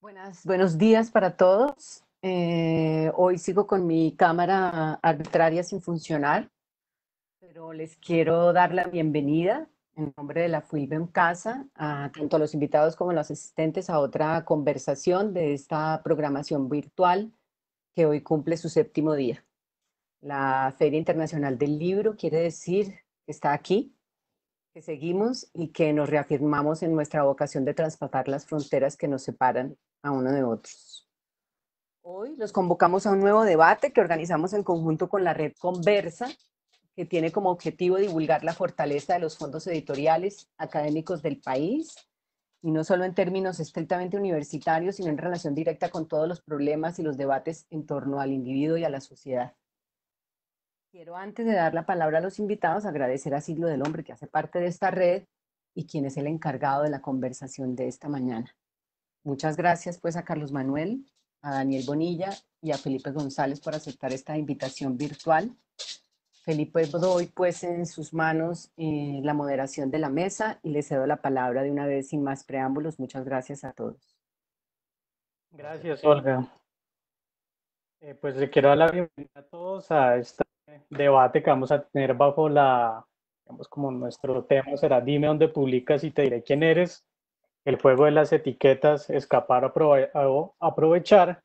Buenos días para todos. Hoy sigo con mi cámara arbitraria sin funcionar, pero les quiero dar la bienvenida en nombre de la FUIB en Casa, a tanto a los invitados como a los asistentes a otra conversación de esta programación virtual que hoy cumple su séptimo día. La Feria Internacional del Libro quiere decir que está aquí, que seguimos y que nos reafirmamos en nuestra vocación de traspasar las fronteras que nos separan a uno de otros. Hoy los convocamos a un nuevo debate que organizamos en conjunto con la red Conversa, que tiene como objetivo divulgar la fortaleza de los fondos editoriales académicos del país, y no solo en términos estrictamente universitarios, sino en relación directa con todos los problemas y los debates en torno al individuo y a la sociedad. Quiero, antes de dar la palabra a los invitados, agradecer a Siglo del Hombre, que hace parte de esta red y quien es el encargado de la conversación de esta mañana. Muchas gracias pues a Carlos Manuel, a Daniel Bonilla y a Felipe González por aceptar esta invitación virtual. Felipe, doy pues en sus manos la moderación de la mesa y le cedo la palabra de una vez sin más preámbulos. Muchas gracias a todos. Gracias, Olga. Pues le quiero dar la bienvenida a todos a este debate que vamos a tener bajo digamos, como nuestro tema será Dime dónde publicas y te diré quién eres. El juego de las etiquetas, escapar o aprovechar.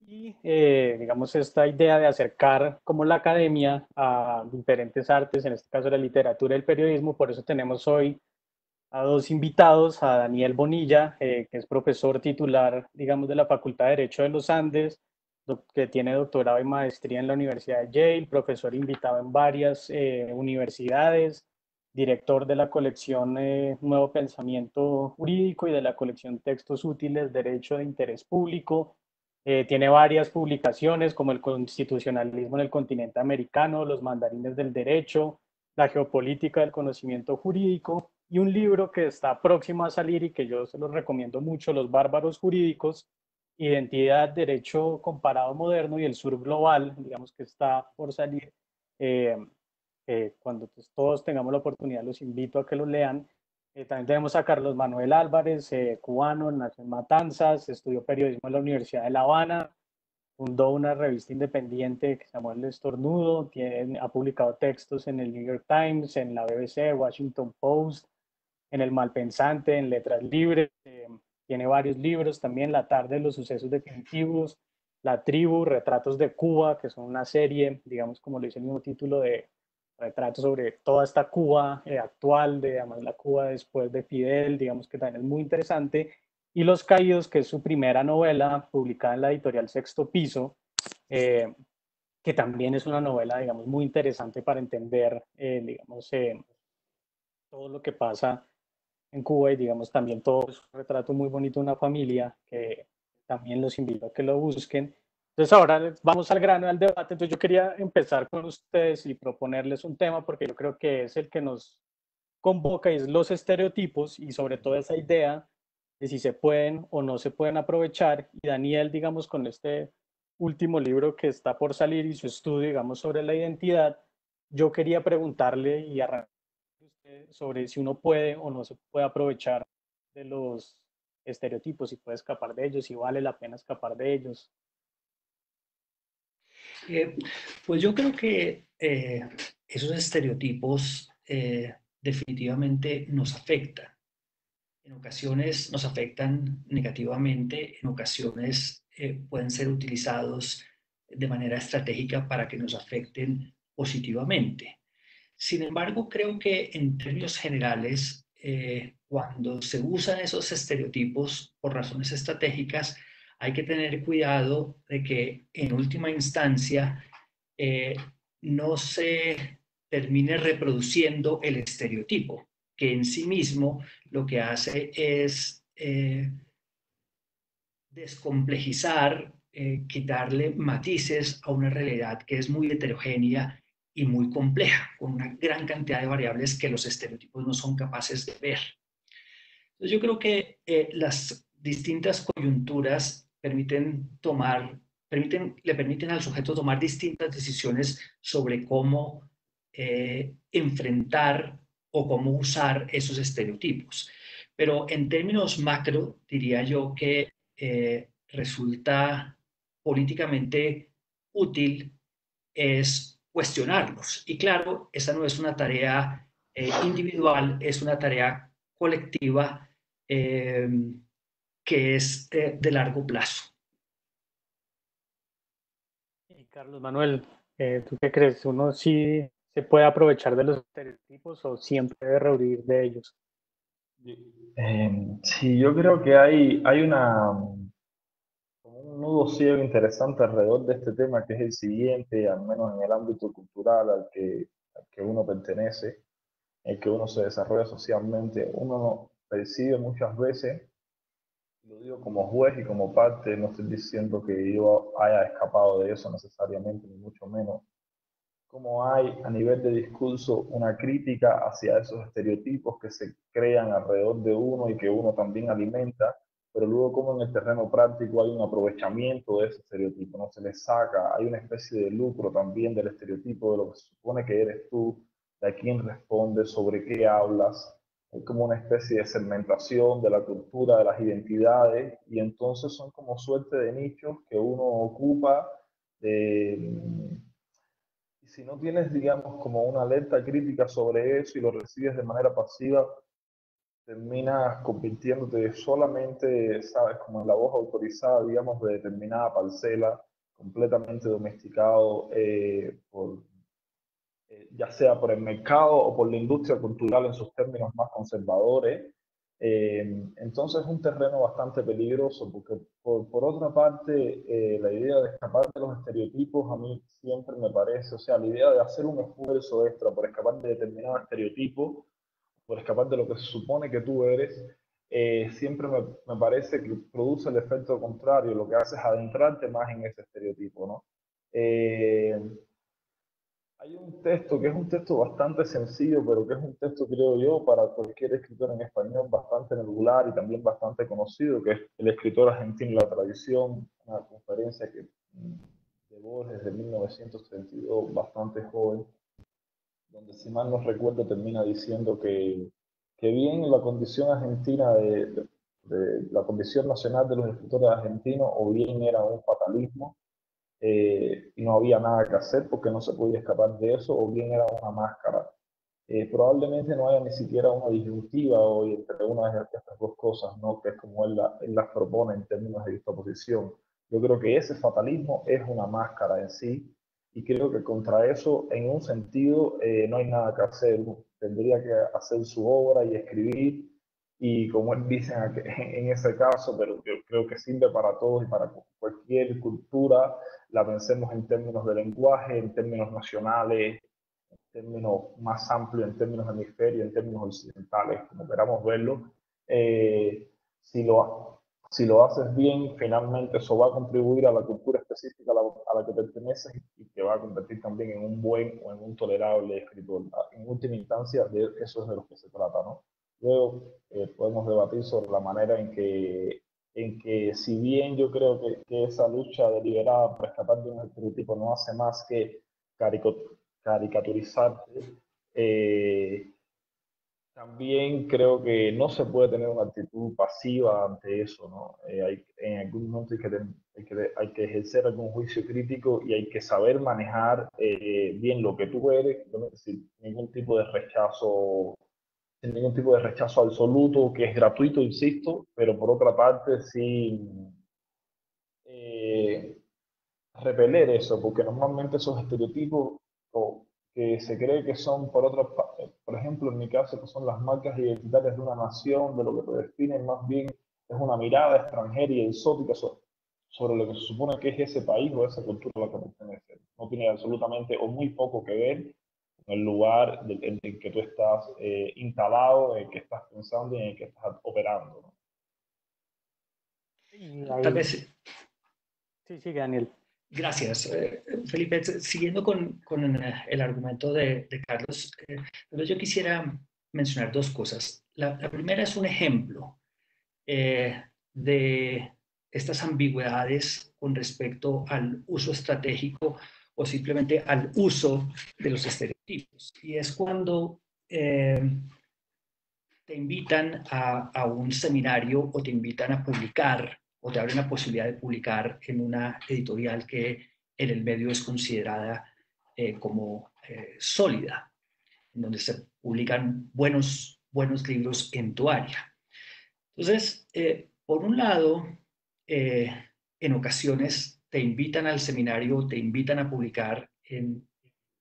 Y, digamos, esta idea de acercar como la academia a diferentes artes, en este caso la literatura y el periodismo. Por eso tenemos hoy a dos invitados, a Daniel Bonilla, que es profesor titular, digamos, de la Facultad de Derecho de los Andes, que tiene doctorado y maestría en la Universidad de Yale, profesor invitado en varias universidades, director de la colección Nuevo Pensamiento Jurídico y de la colección Textos Útiles, Derecho de Interés Público. Tiene varias publicaciones como El Constitucionalismo en el Continente Americano, Los Mandarines del Derecho, La Geopolítica del Conocimiento Jurídico, y un libro que está próximo a salir y que yo se los recomiendo mucho, Los Bárbaros Jurídicos, Identidad, Derecho Comparado Moderno y el Sur Global, digamos que está por salir. Eh, Cuando pues, todos tengamos la oportunidad, los invito a que lo lean. También tenemos a Carlos Manuel Álvarez, cubano, nació en Matanzas, estudió periodismo en la Universidad de La Habana, fundó una revista independiente que se llamó El Estornudo, ha publicado textos en el New York Times, en la BBC, Washington Post, en El Malpensante, en Letras Libres. Tiene varios libros también, La tarde de los sucesos definitivos, La tribu, Retratos de Cuba, que son una serie, digamos como lo dice el mismo título, de retratos sobre toda esta Cuba actual, de además la Cuba después de Fidel, digamos que también es muy interesante. Y Los Caídos, que es su primera novela, publicada en la editorial Sexto Piso, eh, que también es una novela, digamos, muy interesante para entender, digamos, todo lo que pasa en Cuba y, digamos, también todo es un retrato muy bonito de una familia que también los invito a que lo busquen. Entonces ahora vamos al grano del debate. Entonces yo quería empezar con ustedes y proponerles un tema porque yo creo que es el que nos convoca y es los estereotipos y sobre todo esa idea de si se pueden o no se pueden aprovechar. Y Daniel, digamos, con este último libro que está por salir y su estudio, digamos, sobre la identidad, yo quería preguntarle y arrancar sobre si uno puede o no se puede aprovechar de los estereotipos, si puede escapar de ellos, si vale la pena escapar de ellos. Eh, pues yo creo que esos estereotipos definitivamente nos afectan. En ocasiones nos afectan negativamente, en ocasiones pueden ser utilizados de manera estratégica para que nos afecten positivamente. Sin embargo, creo que en términos generales, cuando se usan esos estereotipos por razones estratégicas, hay que tener cuidado de que en última instancia eh, no se termine reproduciendo el estereotipo, que en sí mismo lo que hace es descomplejizar, quitarle matices a una realidad que es muy heterogénea y muy compleja, con una gran cantidad de variables que los estereotipos no son capaces de ver. Entonces yo creo que las distintas coyunturas le permiten al sujeto tomar distintas decisiones sobre cómo enfrentar o cómo usar esos estereotipos. Pero en términos macro, diría yo que resulta políticamente útil es cuestionarlos. Y claro, esa no es una tarea individual, es una tarea colectiva eh, que es de largo plazo. Y Carlos Manuel, ¿tú qué crees? ¿Uno sí se puede aprovechar de los estereotipos o siempre debe rehuir de ellos? Sí, yo creo que hay como un nudo ciego interesante alrededor de este tema, que es el siguiente, al menos en el ámbito cultural al que uno pertenece, en el que uno se desarrolla socialmente. Uno no percibe muchas veces, lo digo como juez y como parte, no estoy diciendo que yo haya escapado de eso necesariamente, ni mucho menos, cómo hay a nivel de discurso una crítica hacia esos estereotipos que se crean alrededor de uno y que uno también alimenta, pero luego como en el terreno práctico hay un aprovechamiento de ese estereotipo, no se le saca, hay una especie de lucro también del estereotipo, de lo que se supone que eres tú, de a quién respondes, sobre qué hablas, hay como una especie de segmentación de la cultura, de las identidades, y entonces son como suerte de nichos que uno ocupa, y si no tienes, digamos, como una alerta crítica sobre eso y lo recibes de manera pasiva, terminas convirtiéndote solamente, sabes, como en la voz autorizada, digamos, de determinada parcela, completamente domesticado ya sea por el mercado o por la industria cultural en sus términos más conservadores. Entonces es un terreno bastante peligroso porque por otra parte la idea de escapar de los estereotipos a mí siempre me parece, o sea, la idea de hacer un esfuerzo extra por escapar de determinados estereotipos, por escapar de lo que se supone que tú eres, siempre me parece que produce el efecto contrario, lo que hace es adentrarte más en ese estereotipo, ¿no? Eh, Hay un texto que es un texto bastante sencillo, pero que es un texto, creo yo, para cualquier escritor en español bastante regular y también bastante conocido, que es El escritor argentino y la tradición, una conferencia que de Borges desde 1932, bastante joven, donde si mal no recuerdo termina diciendo que bien la condición argentina de la condición nacional de los escritores argentinos o bien era un fatalismo y no había nada que hacer porque no se podía escapar de eso, o bien era una máscara. Probablemente no haya ni siquiera una disyuntiva hoy entre una de estas dos cosas, ¿no? Que es como él las propone en términos de justaposición. Yo creo que ese fatalismo es una máscara en sí, y creo que contra eso, en un sentido, no hay nada que hacer. Uno tendría que hacer su obra y escribir, y como él dice en ese caso, pero yo creo que sirve para todos y para cualquier cultura, la pensemos en términos de lenguaje, en términos nacionales, en términos más amplios, en términos hemisferios, en términos occidentales, como queramos verlo. Eh, si, si lo haces bien, finalmente eso va a contribuir a la cultura específica a la que perteneces y te va a convertir también en un buen o en un tolerable escritor. En última instancia, de eso es de lo que se trata, ¿no? Luego podemos debatir sobre la manera en que si bien yo creo que esa lucha deliberada por escapar de un estereotipo no hace más que caricaturizarse, eh, también creo que no se puede tener una actitud pasiva ante eso, ¿no? En algún momento hay que ejercer algún juicio crítico y hay que saber manejar bien lo que tú eres, sin ningún tipo de rechazo, sin ningún tipo de rechazo absoluto, que es gratuito, insisto, pero por otra parte sí eh, repeler eso, porque normalmente esos estereotipos o que se cree que son, por ejemplo, en mi caso, que son las marcas identitarias de una nación, de lo que te definen, más bien es una mirada extranjera y exótica sobre lo que se supone que es ese país o esa cultura a la que pertenece. No tiene absolutamente o muy poco que ver con el lugar en el que tú estás instalado, en el que estás pensando y en el que estás operando, ¿no? Y Tal ahí, vez, sí, sí, Daniel. gracias, Felipe. Siguiendo con el argumento de Carlos, pero yo quisiera mencionar dos cosas. La primera es un ejemplo de estas ambigüedades con respecto al uso estratégico o simplemente al uso de los estereotipos. Y es cuando te invitan a un seminario o te invitan a publicar o te abren la posibilidad de publicar en una editorial que en el medio es considerada como sólida, en donde se publican buenos libros en tu área. Entonces, por un lado, en ocasiones te invitan al seminario, te invitan a publicar en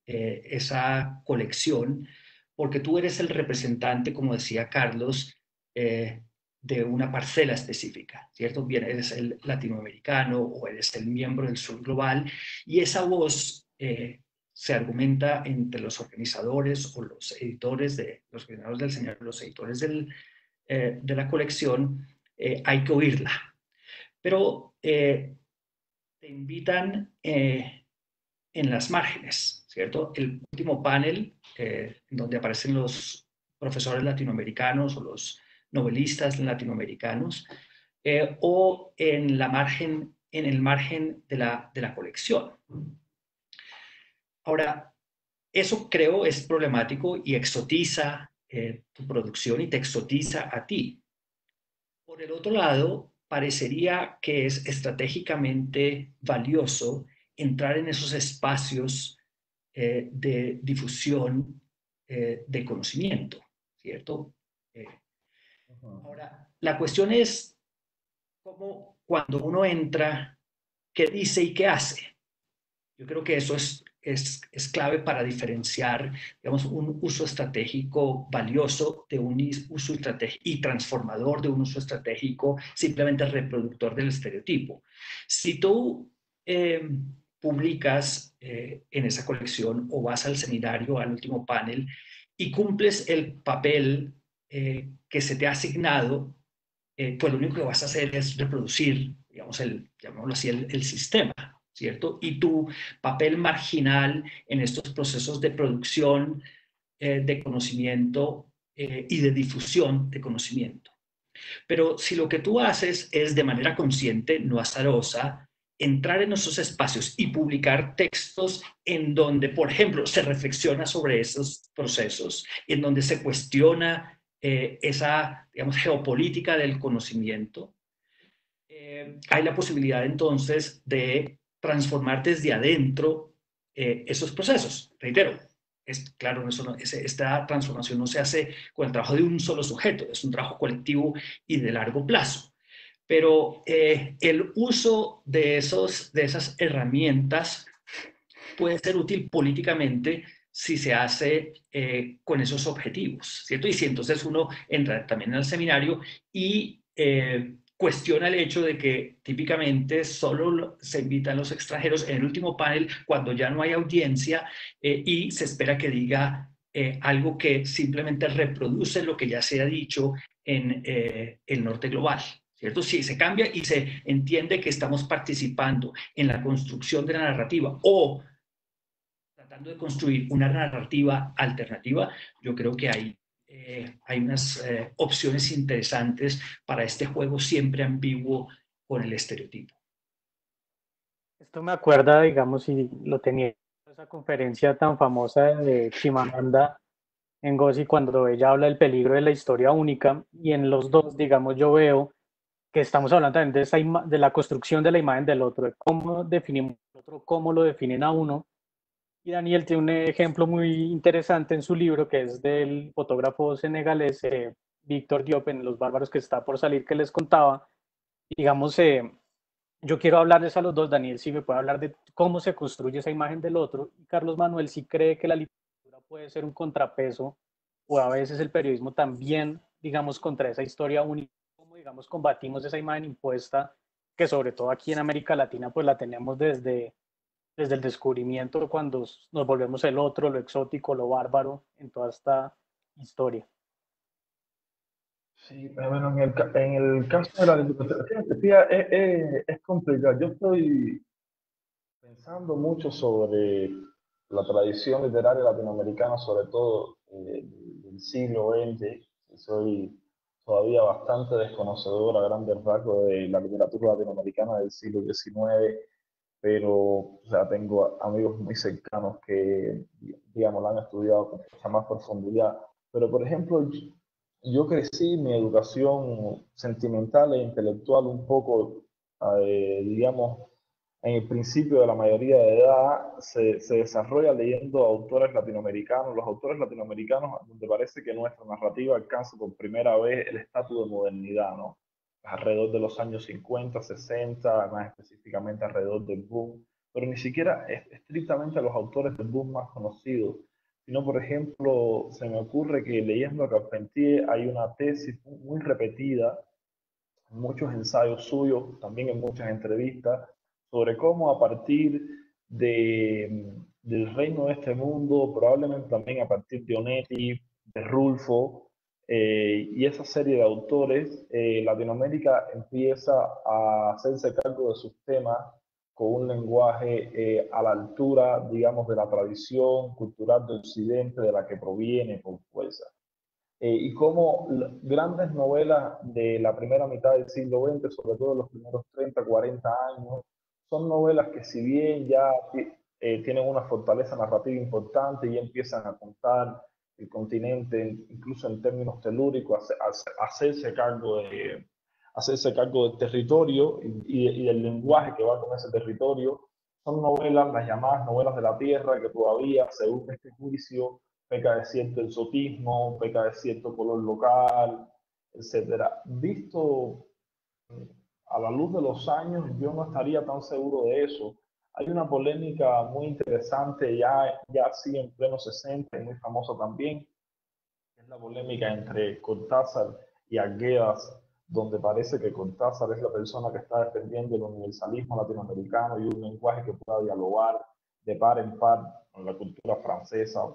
esa colección, porque tú eres el representante, como decía Carlos, de una parcela específica, ¿cierto? Bien, eres el latinoamericano o eres el miembro del sur global, y esa voz se argumenta entre los organizadores o los editores los organizadores del seminario, los editores de la colección, hay que oírla. Pero te invitan en las márgenes, ¿cierto? El último panel, donde aparecen los profesores latinoamericanos o los novelistas latinoamericanos, o en el margen de la colección. Ahora, eso creo es problemático y exotiza tu producción y te exotiza a ti. Por el otro lado, parecería que es estratégicamente valioso entrar en esos espacios de difusión de conocimiento, ¿cierto? Ahora, la cuestión es cómo cuando uno entra, qué dice y qué hace. Yo creo que eso es clave para diferenciar, digamos, un uso estratégico valioso de un uso y transformador de un uso estratégico simplemente reproductor del estereotipo. Si tú publicas en esa colección o vas al seminario, al último panel, y cumples el papel que se te ha asignado, pues lo único que vas a hacer es reproducir, digamos, llamémoslo así, el sistema, ¿cierto? Y tu papel marginal en estos procesos de producción de conocimiento y de difusión de conocimiento. Pero si lo que tú haces es de manera consciente, no azarosa, entrar en esos espacios y publicar textos en donde, por ejemplo, se reflexiona sobre esos procesos, en donde se cuestiona esa, digamos, geopolítica del conocimiento, hay la posibilidad entonces de transformar desde adentro esos procesos. Reitero, claro, esta transformación no se hace con el trabajo de un solo sujeto, es un trabajo colectivo y de largo plazo. Pero el uso de esas herramientas puede ser útil políticamente si se hace con esos objetivos, ¿cierto? Y si entonces uno entra también al seminario y cuestiona el hecho de que típicamente solo se invitan los extranjeros en el último panel cuando ya no hay audiencia y se espera que diga algo que simplemente reproduce lo que ya se ha dicho en el norte global, ¿cierto? Si se cambia y se entiende que estamos participando en la construcción de la narrativa o tratando de construir una narrativa alternativa, yo creo que hay unas opciones interesantes para este juego siempre ambiguo con el estereotipo. Esto me acuerda, digamos, si lo tenía en esa conferencia tan famosa de Chimamanda Ngozi, cuando ella habla del peligro de la historia única, y en los dos, digamos, yo veo que estamos hablando también de la construcción de la imagen del otro, de cómo definimos al otro, cómo lo definen a uno. Y Daniel tiene un ejemplo muy interesante en su libro, que es del fotógrafo senegalés Víctor Diop, en Los Bárbaros, que está por salir, que les contaba. Digamos, yo quiero hablarles a los dos. Daniel sí me puede hablar de cómo se construye esa imagen del otro, y Carlos Manuel sí cree que la literatura puede ser un contrapeso, o a veces el periodismo también, digamos, contra esa historia única, como, digamos, combatimos esa imagen impuesta, que sobre todo aquí en América Latina, pues la tenemos desde el descubrimiento, cuando nos volvemos el otro, lo exótico, lo bárbaro, en toda esta historia. Sí, bueno, en el caso de la literatura, es complicado. Yo estoy pensando mucho sobre la tradición literaria latinoamericana, sobre todo del siglo XX. Soy todavía bastante desconocedor a grandes rasgos de la literatura latinoamericana del siglo XIX, pero o sea, tengo amigos muy cercanos que, digamos, la han estudiado con mucha más profundidad. Pero, por ejemplo, yo crecí mi educación sentimental e intelectual un poco digamos, en el principio de la mayoría de edad, se desarrolla leyendo autores latinoamericanos. Los autores latinoamericanos, donde parece que nuestra narrativa alcanza por primera vez el estatus de modernidad, ¿no? Alrededor de los años 50, 60, más específicamente alrededor del boom, pero ni siquiera estrictamente a los autores del boom más conocidos, sino, por ejemplo, se me ocurre que leyendo a Carpentier hay una tesis muy repetida en muchos ensayos suyos, también en muchas entrevistas, sobre cómo a partir del reino de este mundo, probablemente también a partir de Onetti, de Rulfo, y esa serie de autores, Latinoamérica empieza a hacerse cargo de sus temas con un lenguaje a la altura, digamos, de la tradición cultural de Occidente de la que proviene por fuerza. Y cómo grandes novelas de la primera mitad del siglo XX, sobre todo los primeros 30, 40 años, son novelas que si bien ya tienen una fortaleza narrativa importante y empiezan a contar el continente, incluso en términos telúricos, hacerse cargo del territorio y del lenguaje que va con ese territorio, son novelas, las llamadas novelas de la tierra, que todavía, según este juicio, peca de cierto exotismo, peca de cierto color local, etcétera. Visto a la luz de los años, yo no estaría tan seguro de eso. Hay una polémica muy interesante, ya así en pleno 60, y muy famosa también, que es la polémica entre Cortázar y Arguedas, donde parece que Cortázar es la persona que está defendiendo el universalismo latinoamericano y un lenguaje que pueda dialogar de par en par con la cultura francesa o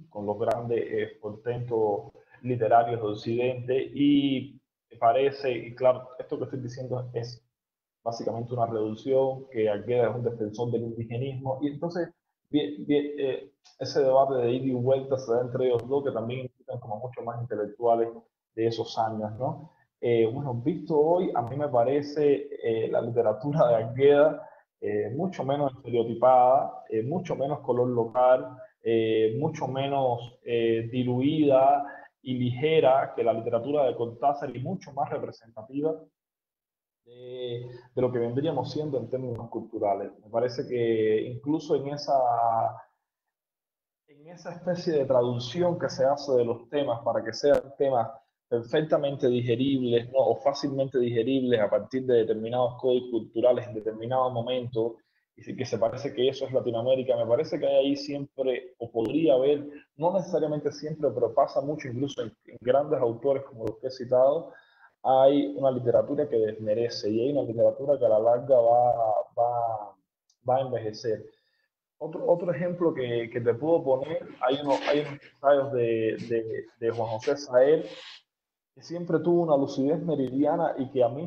con los grandes portentos literarios de Occidente. Y parece, y claro, esto que estoy diciendo es básicamente una reducción, que Arguedas es un defensor del indigenismo, y entonces ese debate de ida y vuelta se da entre ellos dos, que también implican como mucho más intelectuales de esos años, ¿no? Bueno, visto hoy, a mí me parece la literatura de Arguedas mucho menos estereotipada, mucho menos color local, mucho menos diluida y ligera que la literatura de Cortázar, y mucho más representativa de lo que vendríamos siendo en términos culturales. Me parece que incluso en esa especie de traducción que se hace de los temas para que sean temas perfectamente digeribles, ¿no? O fácilmente digeribles a partir de determinados códigos culturales en determinados momentos, y que se parece que eso es Latinoamérica, me parece que hay ahí siempre, o podría haber, no necesariamente siempre, pero pasa mucho incluso en grandes autores como los que he citado, hay una literatura que desmerece y hay una literatura que a la larga va a envejecer. Otro ejemplo que te puedo poner, hay unos ensayos de Juan José Saer, que siempre tuvo una lucidez meridiana y que a mí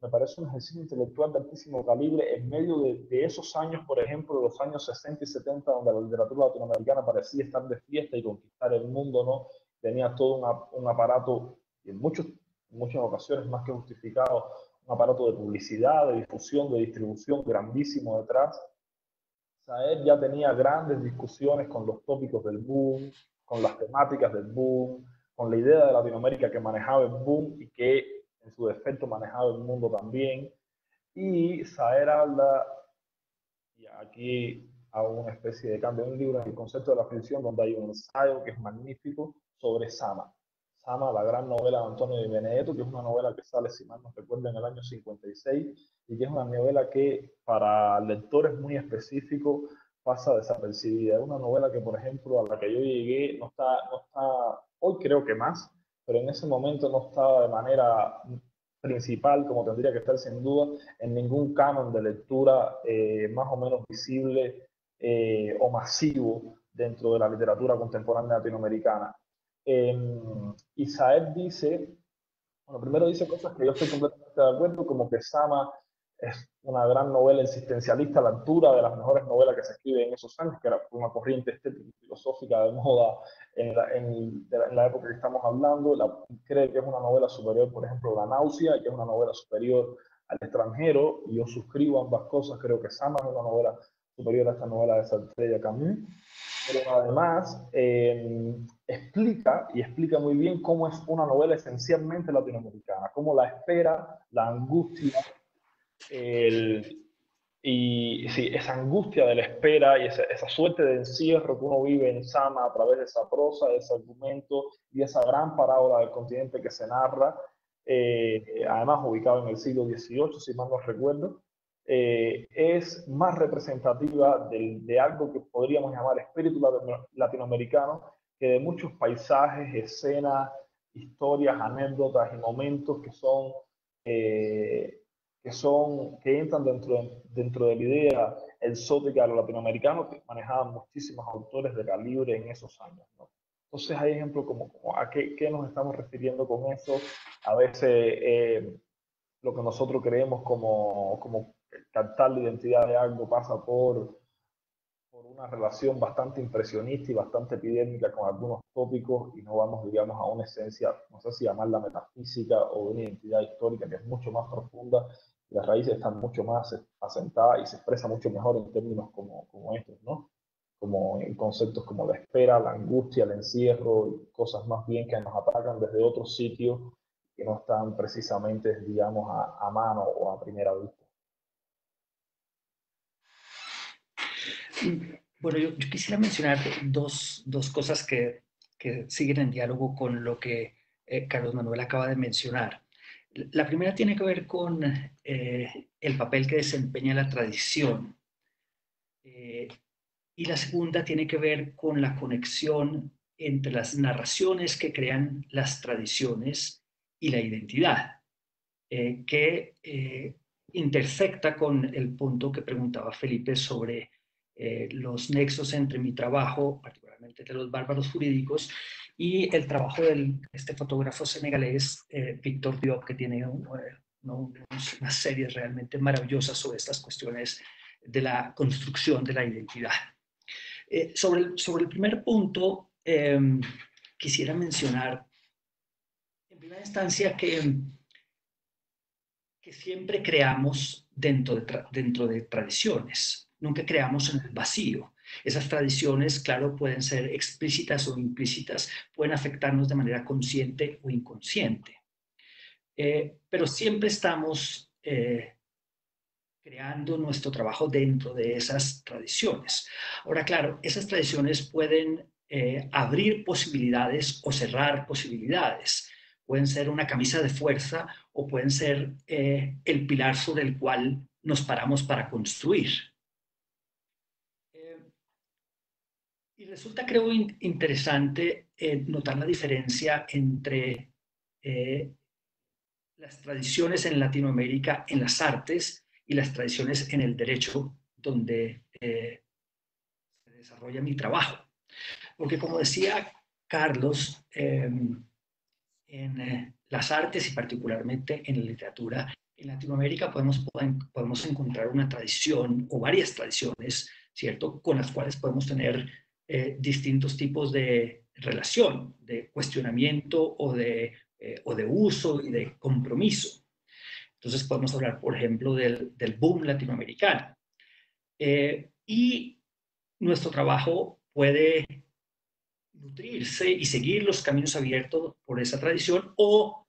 me parece un ejercicio intelectual de altísimo calibre en medio de esos años, por ejemplo, de los años 60 y 70, donde la literatura latinoamericana parecía estar de fiesta y conquistar el mundo, ¿no? Tenía todo un aparato, y en muchas ocasiones más que justificado, un aparato de publicidad, de difusión, de distribución grandísimo detrás. Saer ya tenía grandes discusiones con los tópicos del boom, con las temáticas del boom, con la idea de Latinoamérica que manejaba el boom y que en su defecto manejaba el mundo también. Y Saer habla, y aquí hago una especie de cambio en un libro, en el concepto de la ficción, donde hay un ensayo que es magnífico sobre Sama. Sama, la gran novela de Antonio Di Benedetto, que es una novela que sale, si mal no recuerdo, en el año 56, y que es una novela que para lectores muy específicos pasa desapercibida. Es una novela que, por ejemplo, a la que yo llegué, no está, hoy creo que más, pero en ese momento no estaba de manera principal, como tendría que estar sin duda, en ningún canon de lectura más o menos visible o masivo dentro de la literatura contemporánea latinoamericana. Isaed dice, bueno, primero dice cosas que yo estoy completamente de acuerdo, como que Sama es una gran novela existencialista a la altura de las mejores novelas que se escriben en esos años, que era una corriente estética y filosófica de moda en la época que estamos hablando. Cree que es una novela superior, por ejemplo, La Náusea, y que es una novela superior al Extranjero, y yo suscribo ambas cosas. Creo que Sama es una novela superior a esta novela de Sartre y de Camus, pero además explica muy bien cómo es una novela esencialmente latinoamericana, cómo la espera, la angustia Y sí, esa angustia de la espera y esa suerte de encierro que uno vive en Sama a través de esa prosa, de ese argumento y esa gran parábola del continente que se narra, además ubicado en el siglo XVIII, si mal no recuerdo, es más representativa de algo que podríamos llamar espíritu latinoamericano que de muchos paisajes, escenas, historias, anécdotas y momentos que entran dentro de la idea exótica de lo latinoamericano que manejaban muchísimos autores de calibre en esos años, ¿no? Entonces hay ejemplos como a qué nos estamos refiriendo con eso. A veces lo que nosotros creemos como captar la identidad de algo pasa por una relación bastante impresionista y bastante epidémica con algunos tópicos y no vamos, digamos, a una esencia, no sé si llamarla metafísica o de una identidad histórica que es mucho más profunda. Las raíces están mucho más asentadas y se expresa mucho mejor en términos como estos, ¿no? Como en conceptos como la espera, la angustia, el encierro y cosas más bien que nos atacan desde otros sitios que no están precisamente, digamos, a mano o a primera vista. Bueno, yo quisiera mencionar dos cosas que siguen en diálogo con lo que Carlos Manuel acaba de mencionar. La primera tiene que ver con el papel que desempeña la tradición. Y la segunda tiene que ver con la conexión entre las narraciones que crean las tradiciones y la identidad, que intersecta con el punto que preguntaba Felipe sobre los nexos entre mi trabajo, particularmente de los bárbaros jurídicos, y el trabajo de este fotógrafo senegalés, Victor Diop, que tiene unas series realmente maravillosas sobre estas cuestiones de la construcción de la identidad. Sobre el primer punto, quisiera mencionar, en primera instancia, que siempre creamos dentro de tradiciones, nunca creamos en el vacío. Esas tradiciones, claro, pueden ser explícitas o implícitas, pueden afectarnos de manera consciente o inconsciente, pero siempre estamos creando nuestro trabajo dentro de esas tradiciones. Ahora, claro, esas tradiciones pueden abrir posibilidades o cerrar posibilidades. Pueden ser una camisa de fuerza o pueden ser el pilar sobre el cual nos paramos para construir. Y resulta, creo, interesante notar la diferencia entre las tradiciones en Latinoamérica en las artes y las tradiciones en el derecho, donde se desarrolla mi trabajo. Porque como decía Carlos, en las artes y particularmente en la literatura, en Latinoamérica podemos encontrar una tradición o varias tradiciones, ¿cierto?, con las cuales podemos tener distintos tipos de relación, de cuestionamiento o de uso y de compromiso. Entonces podemos hablar, por ejemplo, del boom latinoamericano. Y nuestro trabajo puede nutrirse y seguir los caminos abiertos por esa tradición o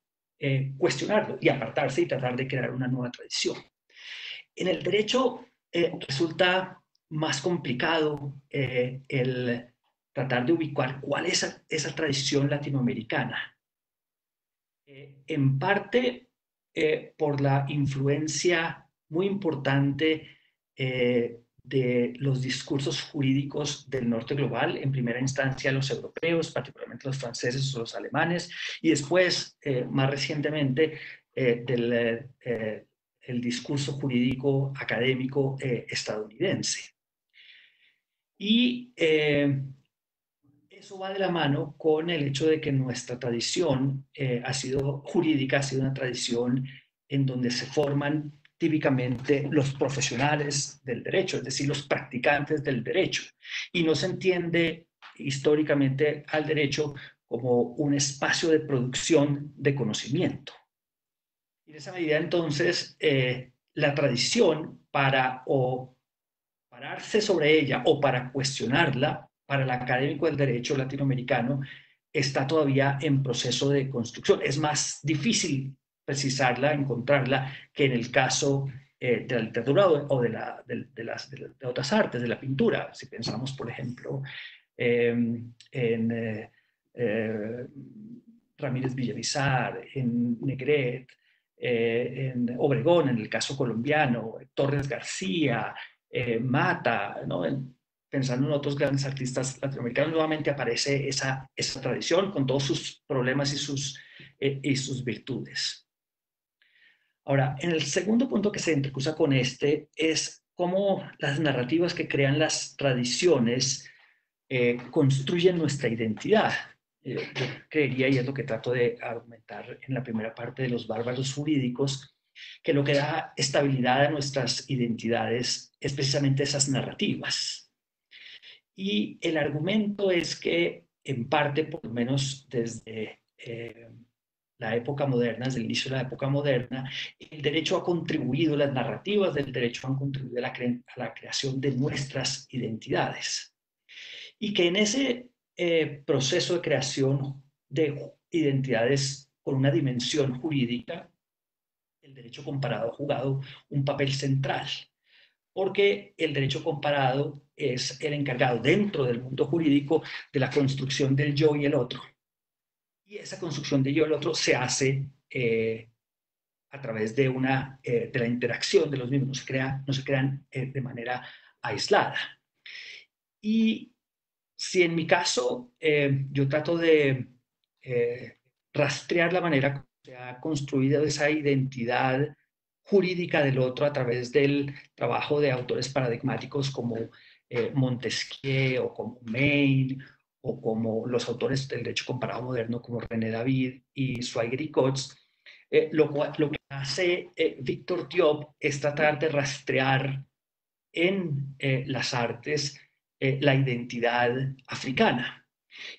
cuestionarlo y apartarse y tratar de crear una nueva tradición. En el derecho resulta más complicado el tratar de ubicar cuál es esa tradición latinoamericana. En parte por la influencia muy importante de los discursos jurídicos del norte global, en primera instancia los europeos, particularmente los franceses o los alemanes, y después, más recientemente, el discurso jurídico académico estadounidense. Y eso va de la mano con el hecho de que nuestra tradición jurídica ha sido una tradición en donde se forman típicamente los profesionales del derecho, es decir, los practicantes del derecho. Y no se entiende históricamente al derecho como un espacio de producción de conocimiento. Y en esa medida, entonces, la tradición para o pararse sobre ella o para cuestionarla, para el académico del derecho latinoamericano, está todavía en proceso de construcción. Es más difícil precisarla, encontrarla, que en el caso de la literatura o de otras artes, de la pintura. Si pensamos, por ejemplo, en Ramírez Villamizar, en Negret, en Obregón, en el caso colombiano, Torres García, Mata, ¿no? Pensando en otros grandes artistas latinoamericanos, nuevamente aparece esa tradición con todos sus problemas y sus virtudes. Ahora, en el segundo punto que se entrecruza con este es cómo las narrativas que crean las tradiciones construyen nuestra identidad. Yo creería, y es lo que trato de argumentar en la primera parte de los bárbaros jurídicos, que lo que da estabilidad a nuestras identidades es precisamente esas narrativas. Y el argumento es que, en parte, por lo menos desde la época moderna, desde el inicio de la época moderna, el derecho ha contribuido, las narrativas del derecho han contribuido a la creación de nuestras identidades. Y que en ese proceso de creación de identidades con una dimensión jurídica, el derecho comparado ha jugado un papel central, porque el derecho comparado es el encargado dentro del mundo jurídico de la construcción del yo y el otro. Y esa construcción de yo y el otro se hace a través de la interacción de los mismos, no se crean de manera aislada. Y si en mi caso yo trato de rastrear la manera como se ha construido esa identidad jurídica del otro a través del trabajo de autores paradigmáticos como Montesquieu o como Maine o como los autores del derecho comparado moderno como René David y Schweiger y Kotz, lo que hace Victor Diop es tratar de rastrear en las artes la identidad africana.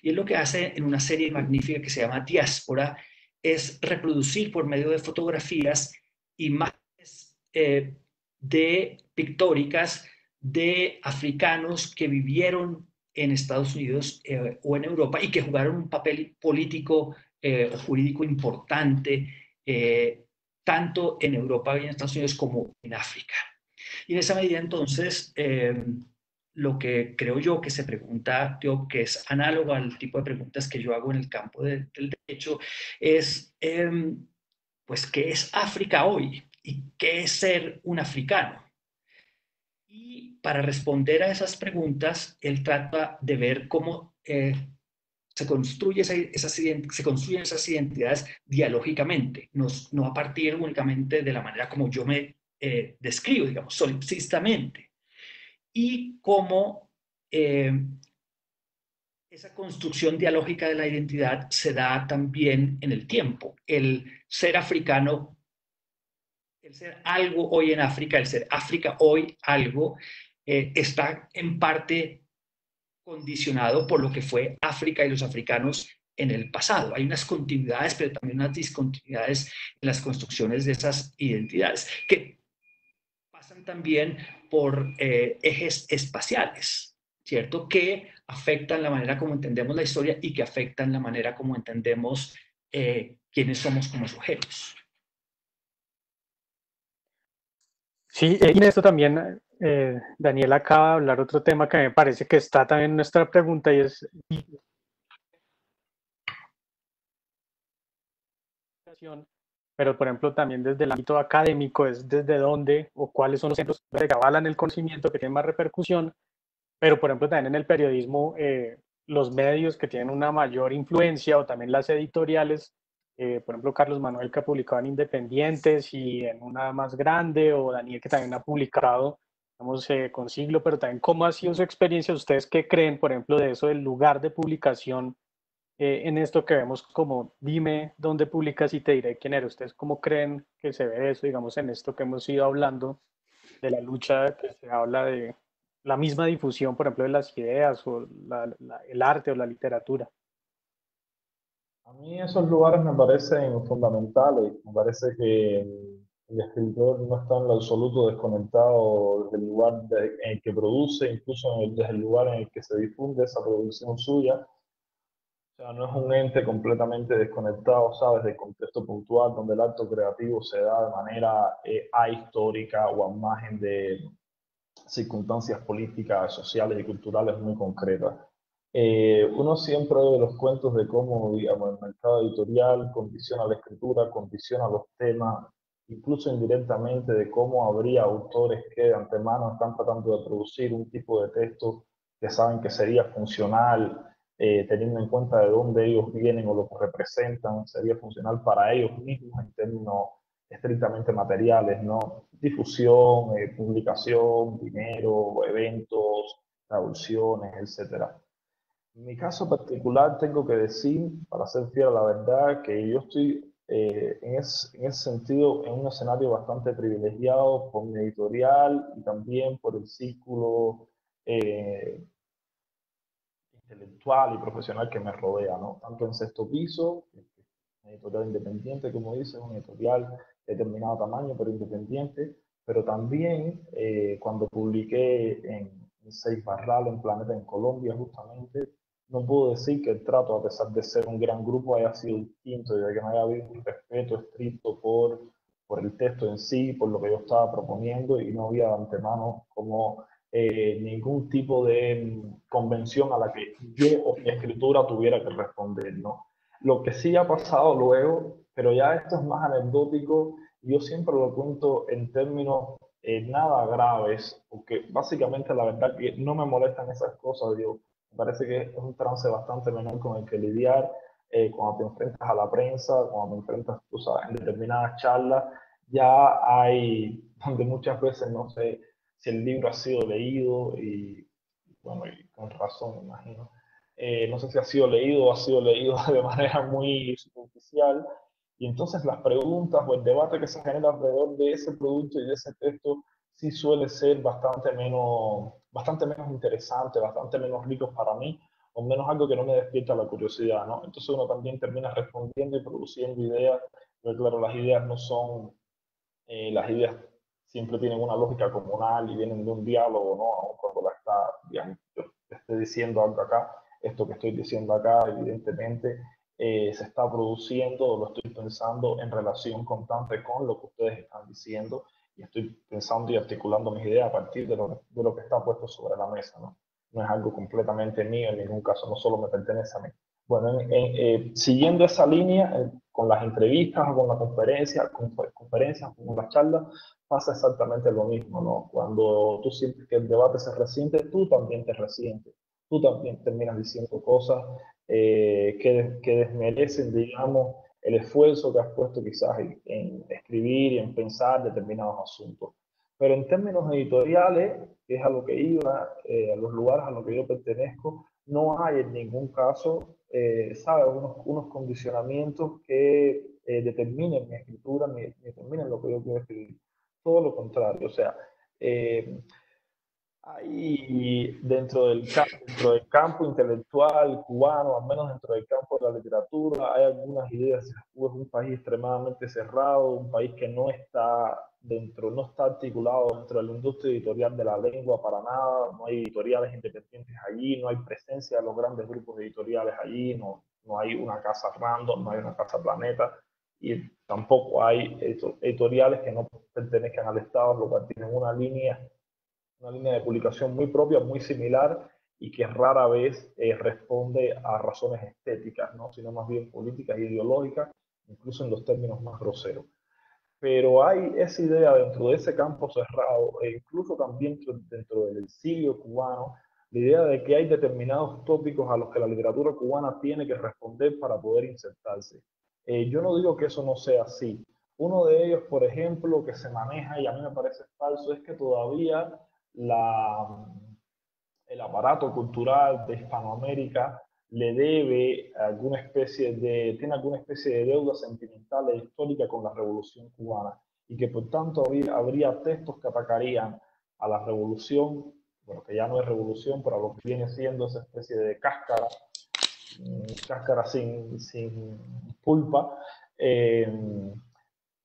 Y es lo que hace en una serie magnífica que se llama Diáspora, es reproducir por medio de fotografías imágenes pictóricas de africanos que vivieron en Estados Unidos o en Europa y que jugaron un papel político o jurídico importante tanto en Europa y en Estados Unidos como en África. Y en esa medida, entonces, lo que creo yo que se pregunta, que es análogo al tipo de preguntas que yo hago en el campo del derecho, es, pues, ¿qué es África hoy? ¿Y qué es ser un africano? Y para responder a esas preguntas, él trata de ver cómo se construyen esas identidades dialógicamente, no a partir únicamente de la manera como yo me describo, digamos, solipsistamente, y cómo esa construcción dialógica de la identidad se da también en el tiempo. El ser africano, el ser algo hoy en África, el ser África hoy algo, está en parte condicionado por lo que fue África y los africanos en el pasado. Hay unas continuidades, pero también unas discontinuidades en las construcciones de esas identidades, que pasan también por ejes espaciales, ¿cierto? Que afectan la manera como entendemos la historia y que afectan la manera como entendemos quiénes somos como sujetos. Sí, y en esto también Daniel acaba de hablar otro tema que me parece que está también en nuestra pregunta y es pero por ejemplo también desde el ámbito académico es desde dónde o cuáles son los centros que avalan el conocimiento que tienen más repercusión, pero por ejemplo también en el periodismo los medios que tienen una mayor influencia o también las editoriales, por ejemplo Carlos Manuel que ha publicado en Independientes y en una más grande, o Daniel que también ha publicado digamos, con Siglo, pero también cómo ha sido su experiencia, ustedes qué creen por ejemplo de eso del lugar de publicación en esto que vemos como dime dónde publicas y te diré quién eres. ¿Ustedes cómo creen que se ve eso, digamos, en esto que hemos ido hablando de la lucha que se habla de la misma difusión, por ejemplo, de las ideas o el arte o la literatura? A mí esos lugares me parecen fundamentales. Me parece que el escritor no está en lo absoluto desconectado desde el lugar en el que produce, incluso desde el lugar en el que se difunde esa producción suya. O sea, no es un ente completamente desconectado, ¿sabes?, del contexto puntual donde el acto creativo se da de manera ahistórica o a margen de circunstancias políticas, sociales y culturales muy concretas. Uno siempre oye los cuentos de cómo, digamos, el mercado editorial condiciona la escritura, condiciona los temas, incluso indirectamente de cómo habría autores que de antemano están tratando de producir un tipo de texto que saben que sería funcional, teniendo en cuenta de dónde ellos vienen o lo que representan, sería funcional para ellos mismos en términos estrictamente materiales, ¿no? Difusión, publicación, dinero, eventos, traducciones, etcétera. En mi caso particular tengo que decir, para ser fiel a la verdad, que yo estoy en ese sentido en un escenario bastante privilegiado por mi editorial y también por el círculo intelectual y profesional que me rodea, ¿no? Tanto en Sexto Piso, una editorial independiente, como dice, una editorial de determinado tamaño, pero independiente, pero también cuando publiqué en Seis Barral, en Planeta en Colombia, justamente, no puedo decir que el trato, a pesar de ser un gran grupo, haya sido distinto, y de que no haya habido un respeto estricto por el texto en sí, por lo que yo estaba proponiendo, y no había de antemano como ningún tipo de convención a la que yo o mi escritura tuviera que responder, ¿no? Lo que sí ha pasado luego, pero ya esto es más anecdótico, yo siempre lo cuento en términos nada graves, porque básicamente la verdad que no me molestan esas cosas, digo, me parece que es un trance bastante menor con el que lidiar cuando te enfrentas a la prensa, cuando te enfrentas, tú sabes, en determinadas charlas, ya hay donde muchas veces no sé si el libro ha sido leído y, bueno, y con razón, me imagino. No sé si ha sido leído o ha sido leído de manera muy superficial. Y entonces las preguntas o el debate que se genera alrededor de ese producto y de ese texto sí suele ser bastante menos interesante, bastante menos rico para mí, o menos algo que no me despierta la curiosidad, ¿no? Entonces uno también termina respondiendo y produciendo ideas, pero claro, las ideas no son las ideas siempre tienen una lógica comunal y vienen de un diálogo, ¿no? Cuando la está, digamos, yo estoy diciendo algo acá, esto que estoy diciendo acá, evidentemente, se está produciendo, o lo estoy pensando en relación constante con lo que ustedes están diciendo, y estoy pensando y articulando mis ideas a partir de lo que está puesto sobre la mesa, ¿no? No es algo completamente mío, en ningún caso, no solo me pertenece a mí. Bueno, siguiendo esa línea, con las entrevistas o con las conferencias, con las charlas, pasa exactamente lo mismo, ¿no? Cuando tú sientes que el debate se resiente, tú también te resientes, tú también terminas diciendo cosas que desmerecen, digamos, el esfuerzo que has puesto quizás en escribir y en pensar determinados asuntos. Pero en términos editoriales, que es a lo que iba, a los lugares a los que yo pertenezco, no hay en ningún caso, ¿sabe? Unos condicionamientos que determinen mi escritura, determinen lo que yo quiero escribir. Todo lo contrario, o sea, eh, hay dentro del campo intelectual cubano, al menos dentro del campo de la literatura, hay algunas ideas. Cuba es un país extremadamente cerrado, un país que no está articulado dentro de la industria editorial de la lengua para nada, no hay editoriales independientes allí, no hay presencia de los grandes grupos editoriales allí, no hay una casa Random, no hay una casa Planeta, y tampoco hay editoriales que no pertenezcan al Estado, lo cual tienen una línea de publicación muy propia, muy similar y que rara vez responde a razones estéticas, ¿no? Sino más bien políticas e ideológicas, incluso en los términos más groseros. Pero hay esa idea dentro de ese campo cerrado e incluso también dentro del exilio cubano, la idea de que hay determinados tópicos a los que la literatura cubana tiene que responder para poder insertarse. Yo no digo que eso no sea así. Uno de ellos, por ejemplo, que se maneja y a mí me parece falso, es que todavía la, el aparato cultural de Hispanoamérica tiene alguna especie de deuda sentimental e histórica con la Revolución Cubana y que por tanto habría textos que atacarían a la revolución, bueno, que ya no es revolución, pero a lo que viene siendo esa especie de cáscara sin pulpa.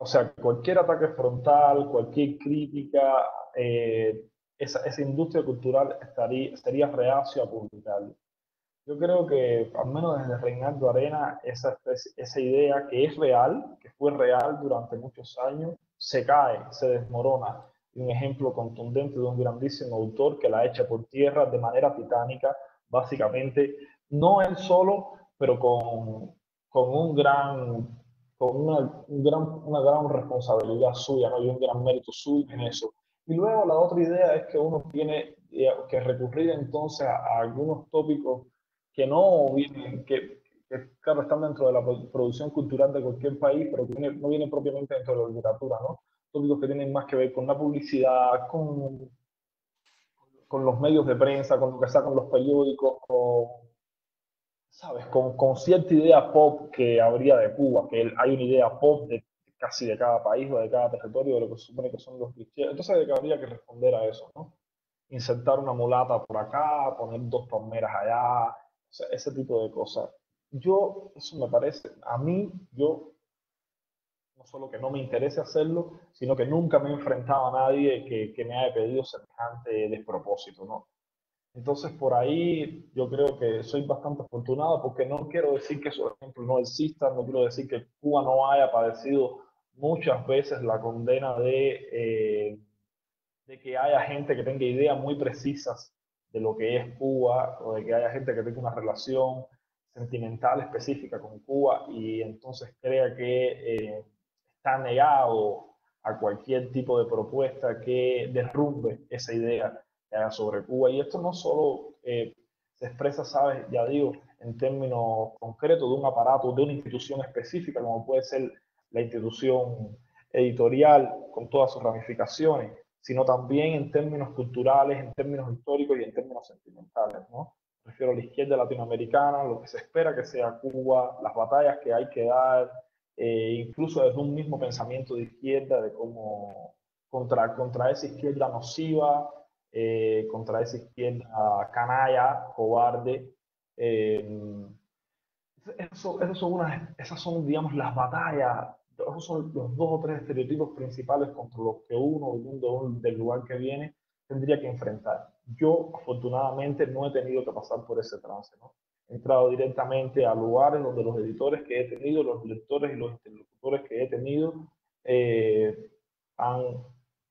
O sea, cualquier ataque frontal, cualquier crítica, esa industria cultural estaría reacio a publicarlo. Yo creo que, al menos desde Reinaldo Arena, esa idea que es real, que fue real durante muchos años, se cae, se desmorona. Y un ejemplo contundente de un grandísimo autor que la echa por tierra de manera titánica, básicamente, no él solo, pero con un gran, con una gran responsabilidad suya, ¿no? Y un gran mérito suyo en eso. Y luego la otra idea es que uno tiene que recurrir entonces a algunos tópicos que no vienen, que, claro, están dentro de la producción cultural de cualquier país, pero que no vienen propiamente dentro de la literatura, ¿no? Tópicos que tienen más que ver con la publicidad, con los medios de prensa, con lo que sacan los periódicos, ¿sabes? Con cierta idea pop que habría de Cuba, que hay una idea pop de casi de cada país o de cada territorio, de lo que se supone que son los clichés. Entonces habría que responder a eso, ¿no? Insertar una mulata por acá, poner dos palmeras allá, o sea, ese tipo de cosas. Eso me parece, a mí, yo no solo que no me interese hacerlo, sino que nunca me he enfrentado a nadie que me haya pedido semejante despropósito, ¿no? Entonces, por ahí yo creo que soy bastante afortunado porque no quiero decir que esos ejemplos no existan, no quiero decir que Cuba no haya padecido muchas veces la condena de que haya gente que tenga ideas muy precisas de lo que es Cuba o de que haya gente que tenga una relación sentimental específica con Cuba y entonces crea que está negado a cualquier tipo de propuesta que derrumbe esa idea que haya sobre Cuba. Y esto no solo se expresa, ¿sabes? Ya digo, en términos concretos de un aparato, de una institución específica, como puede ser la institución editorial con todas sus ramificaciones, sino también en términos culturales, en términos históricos y en términos sentimentales, ¿no? Me refiero a la izquierda latinoamericana, lo que se espera que sea Cuba, las batallas que hay que dar, incluso desde un mismo pensamiento de izquierda, de cómo contra esa izquierda nociva, contra esa izquierda canalla, cobarde. Esas son, digamos, las batallas, esos son los dos o tres estereotipos principales contra los que uno, viniendo del lugar que viene, tendría que enfrentar. Yo, afortunadamente, no he tenido que pasar por ese trance, ¿no? He entrado directamente a lugares donde los editores que he tenido, los lectores y los interlocutores que he tenido, han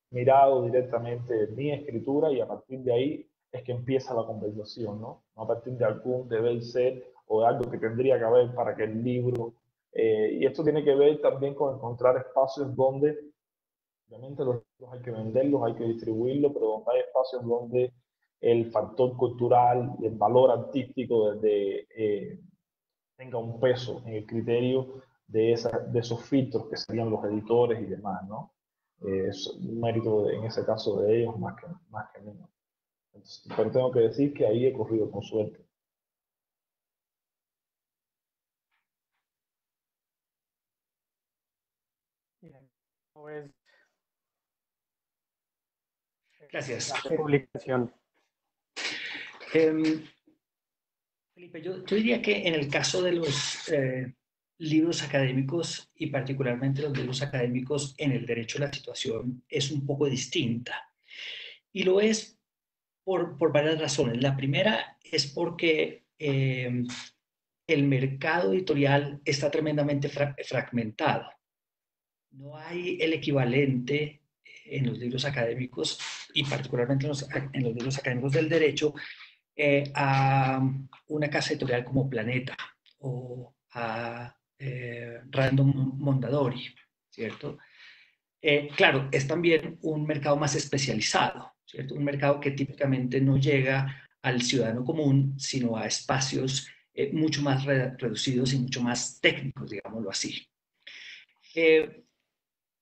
mirado directamente mi escritura y a partir de ahí es que empieza la conversación, ¿no? No a partir de algún deber ser o de algo que tendría que haber para que el libro... y esto tiene que ver también con encontrar espacios donde, obviamente los libros hay que venderlos, hay que distribuirlos, pero donde hay espacios donde el factor cultural y el valor artístico tenga un peso en el criterio de esos filtros que serían los editores y demás, ¿no? Es un mérito en ese caso de ellos más que mío. Entonces, pero tengo que decir que ahí he corrido con suerte. Pues, Gracias. la publicación. Felipe, yo diría que en el caso de los libros académicos y particularmente los libros académicos en el derecho la situación es un poco distinta. Y lo es por varias razones. La primera es porque el mercado editorial está tremendamente fragmentado. No hay el equivalente en los libros académicos y particularmente en los libros académicos del derecho a una casa editorial como Planeta o a Random Mondadori, ¿cierto? Claro, es también un mercado más especializado, ¿cierto? Un mercado que típicamente no llega al ciudadano común, sino a espacios mucho más reducidos y mucho más técnicos, digámoslo así.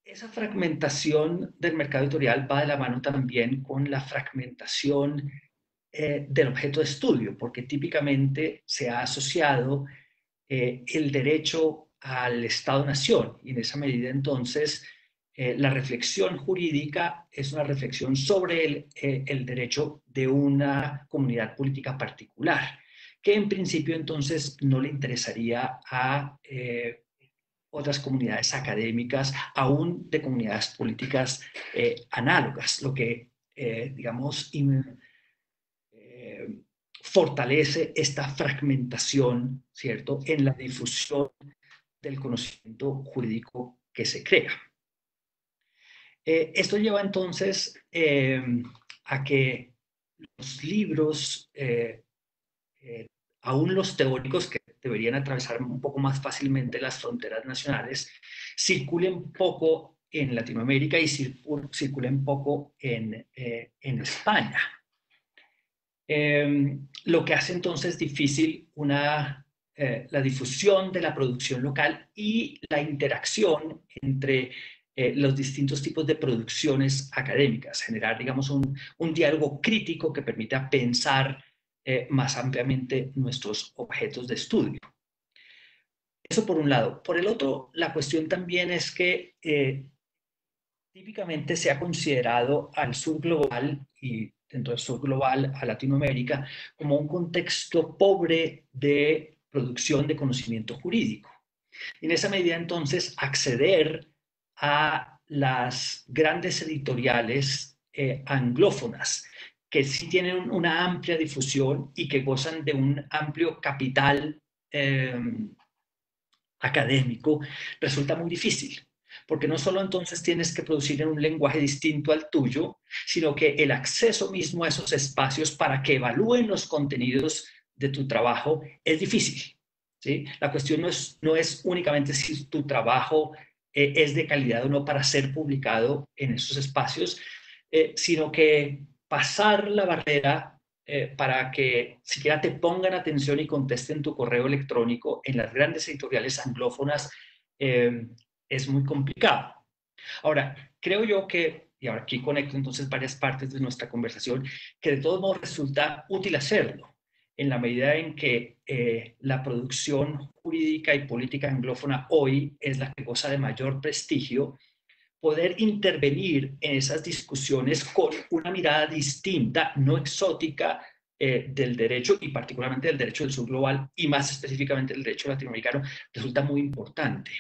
Esa fragmentación del mercado editorial va de la mano también con la fragmentación del objeto de estudio, porque típicamente se ha asociado el derecho al Estado-Nación y en esa medida entonces la reflexión jurídica es una reflexión sobre el derecho de una comunidad política particular, que en principio entonces no le interesaría a otras comunidades académicas, aún de comunidades políticas análogas, lo que, digamos, fortalece esta fragmentación, ¿cierto?, en la difusión del conocimiento jurídico que se crea. Esto lleva entonces a que los libros, aún los teóricos que deberían atravesar un poco más fácilmente las fronteras nacionales, circulen poco en Latinoamérica y circulen poco en España. Lo que hace entonces difícil la difusión de la producción local y la interacción entre los distintos tipos de producciones académicas, generar, digamos, un diálogo crítico que permita pensar más ampliamente nuestros objetos de estudio. Eso por un lado. Por el otro, la cuestión también es que típicamente se ha considerado al sur global y dentro del sur global a Latinoamérica como un contexto pobre de producción de conocimiento jurídico. Y en esa medida, entonces, acceder a las grandes editoriales anglófonas, que sí tienen una amplia difusión y que gozan de un amplio capital académico, resulta muy difícil. Porque no solo entonces tienes que producir en un lenguaje distinto al tuyo, sino que el acceso mismo a esos espacios para que evalúen los contenidos de tu trabajo es difícil, ¿sí? La cuestión no es únicamente si tu trabajo es de calidad o no para ser publicado en esos espacios, sino que pasar la barrera para que siquiera te pongan atención y contesten tu correo electrónico en las grandes editoriales anglófonas es muy complicado. Ahora, creo yo que, y ahora aquí conecto entonces varias partes de nuestra conversación, que de todos modos resulta útil hacerlo, en la medida en que la producción jurídica y política anglófona hoy es la que goza de mayor prestigio, poder intervenir en esas discusiones con una mirada distinta, no exótica, del derecho y particularmente del derecho del sur global y más específicamente del derecho latinoamericano, resulta muy importante.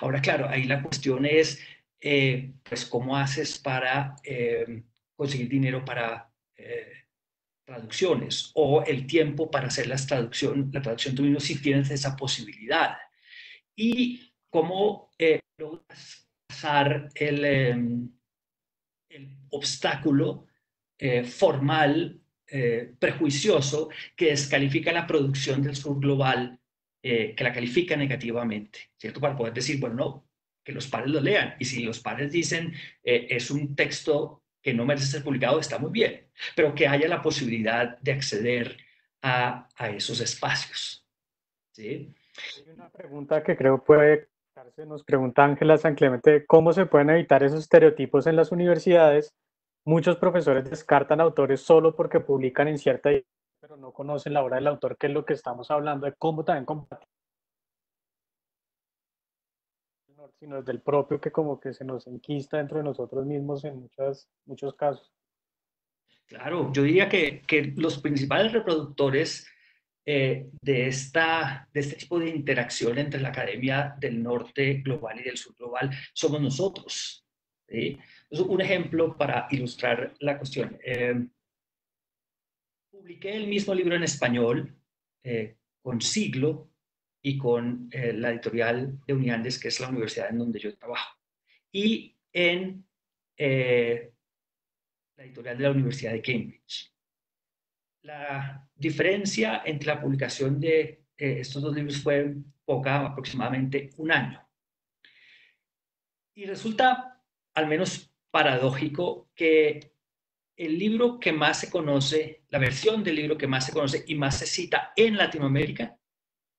Ahora, claro, ahí la cuestión es, pues, ¿cómo haces para conseguir dinero para traducciones o el tiempo para hacer la traducción tú mismo si tienes esa posibilidad? Y cómo logras pasar el obstáculo formal, prejuicioso, que descalifica la producción del sur global, que la califica negativamente, ¿cierto? Para poder decir, bueno, no, que los pares lo lean. Y si los pares dicen, es un texto que no merece ser publicado, está muy bien, pero que haya la posibilidad de acceder a esos espacios, ¿sí? Hay una pregunta que creo puede darse, nos pregunta Ángela San Clemente, ¿cómo se pueden evitar esos estereotipos en las universidades? Muchos profesores descartan autores solo porque publican en cierta edición, pero no conocen la obra del autor, que es lo que estamos hablando de cómo también combatir, sino desde el propio que como que se nos enquista dentro de nosotros mismos en muchos casos. Claro, yo diría que los principales reproductores de este tipo de interacción entre la academia del norte global y del sur global somos nosotros, ¿sí? Entonces, un ejemplo para ilustrar la cuestión. Publiqué el mismo libro en español con Siglo y con la editorial de Uniandes, que es la universidad en donde yo trabajo, y en la editorial de la Universidad de Cambridge. La diferencia entre la publicación de estos dos libros fue poca, aproximadamente un año. Y resulta al menos paradójico que el libro que más se conoce, la versión del libro que más se conoce y más se cita en Latinoamérica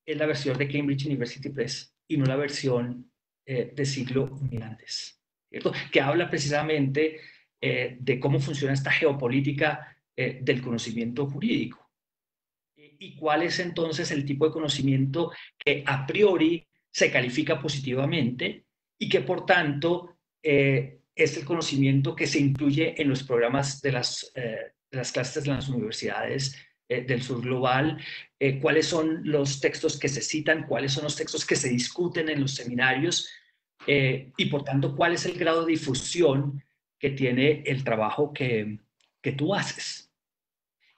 es la versión de Cambridge University Press y no la versión de Siglo Uniandes, ¿cierto? Que habla precisamente de cómo funciona esta geopolítica del conocimiento jurídico. ¿Y cuál es entonces el tipo de conocimiento que a priori se califica positivamente y que por tanto es el conocimiento que se incluye en los programas de las clases de las universidades del sur global? ¿Cuáles son los textos que se citan? ¿Cuáles son los textos que se discuten en los seminarios? Y por tanto, ¿cuál es el grado de difusión que tiene el trabajo que tú haces?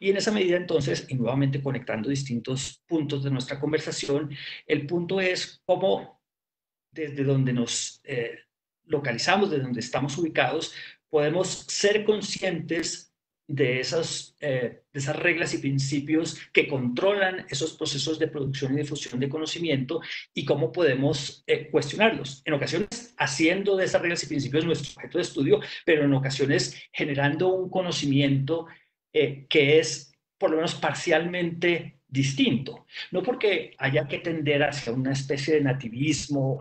Y en esa medida, entonces, y nuevamente conectando distintos puntos de nuestra conversación, el punto es cómo desde donde nos localizamos, desde donde estamos ubicados, podemos ser conscientes de esas reglas y principios que controlan esos procesos de producción y difusión de conocimiento y cómo podemos cuestionarlos. En ocasiones haciendo de esas reglas y principios nuestro objeto de estudio, pero en ocasiones generando un conocimiento que es por lo menos parcialmente distinto. No porque haya que tender hacia una especie de nativismo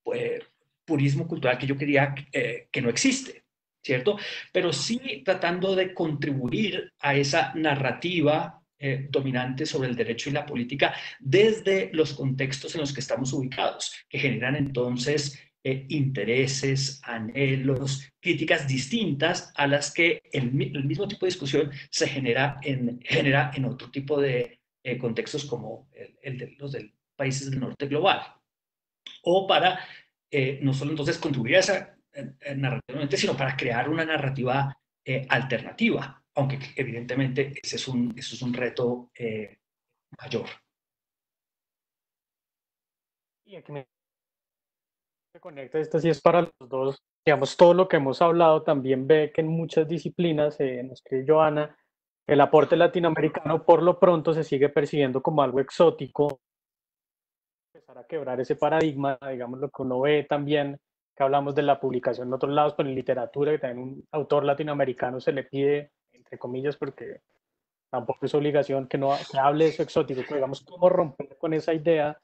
o de purismo cultural que yo quería que no existe, ¿cierto? Pero sí tratando de contribuir a esa narrativa dominante sobre el derecho y la política desde los contextos en los que estamos ubicados, que generan entonces intereses, anhelos, críticas distintas a las que el mismo tipo de discusión se genera en otro tipo de contextos como los de países del norte global. O para no solo entonces contribuir a esa narrativa, sino para crear una narrativa alternativa, aunque evidentemente ese es un reto mayor. Y aquí me conecta, esto sí es para los dos. Digamos, todo lo que hemos hablado también ve que en muchas disciplinas, nos escribe Joana, el aporte latinoamericano por lo pronto se sigue percibiendo como algo exótico. Empezar a quebrar ese paradigma, digamos, lo que uno ve también, que hablamos de la publicación en otros lados, pero en literatura, que también un autor latinoamericano se le pide, entre comillas, porque tampoco es obligación que no que hable de eso exótico, pero digamos, cómo romper con esa idea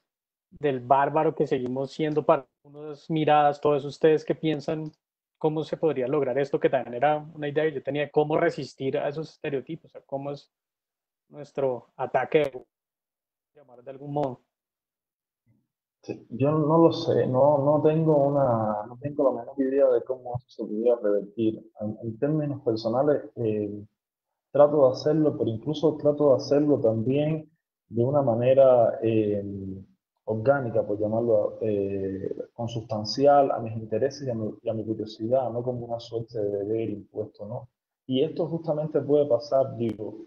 del bárbaro que seguimos siendo para unas miradas, todos ustedes que piensan cómo se podría lograr esto, que también era una idea que yo tenía de cómo resistir a esos estereotipos, o sea, cómo es nuestro ataque, llamar de algún modo. Sí, yo no lo sé, no tengo la menor idea de cómo eso se podría revertir. En términos personales, trato de hacerlo, pero incluso trato de hacerlo también de una manera orgánica, por llamarlo, consustancial a mis intereses y a mi curiosidad, no como una suerte de deber impuesto, ¿no? Y esto justamente puede pasar, digo,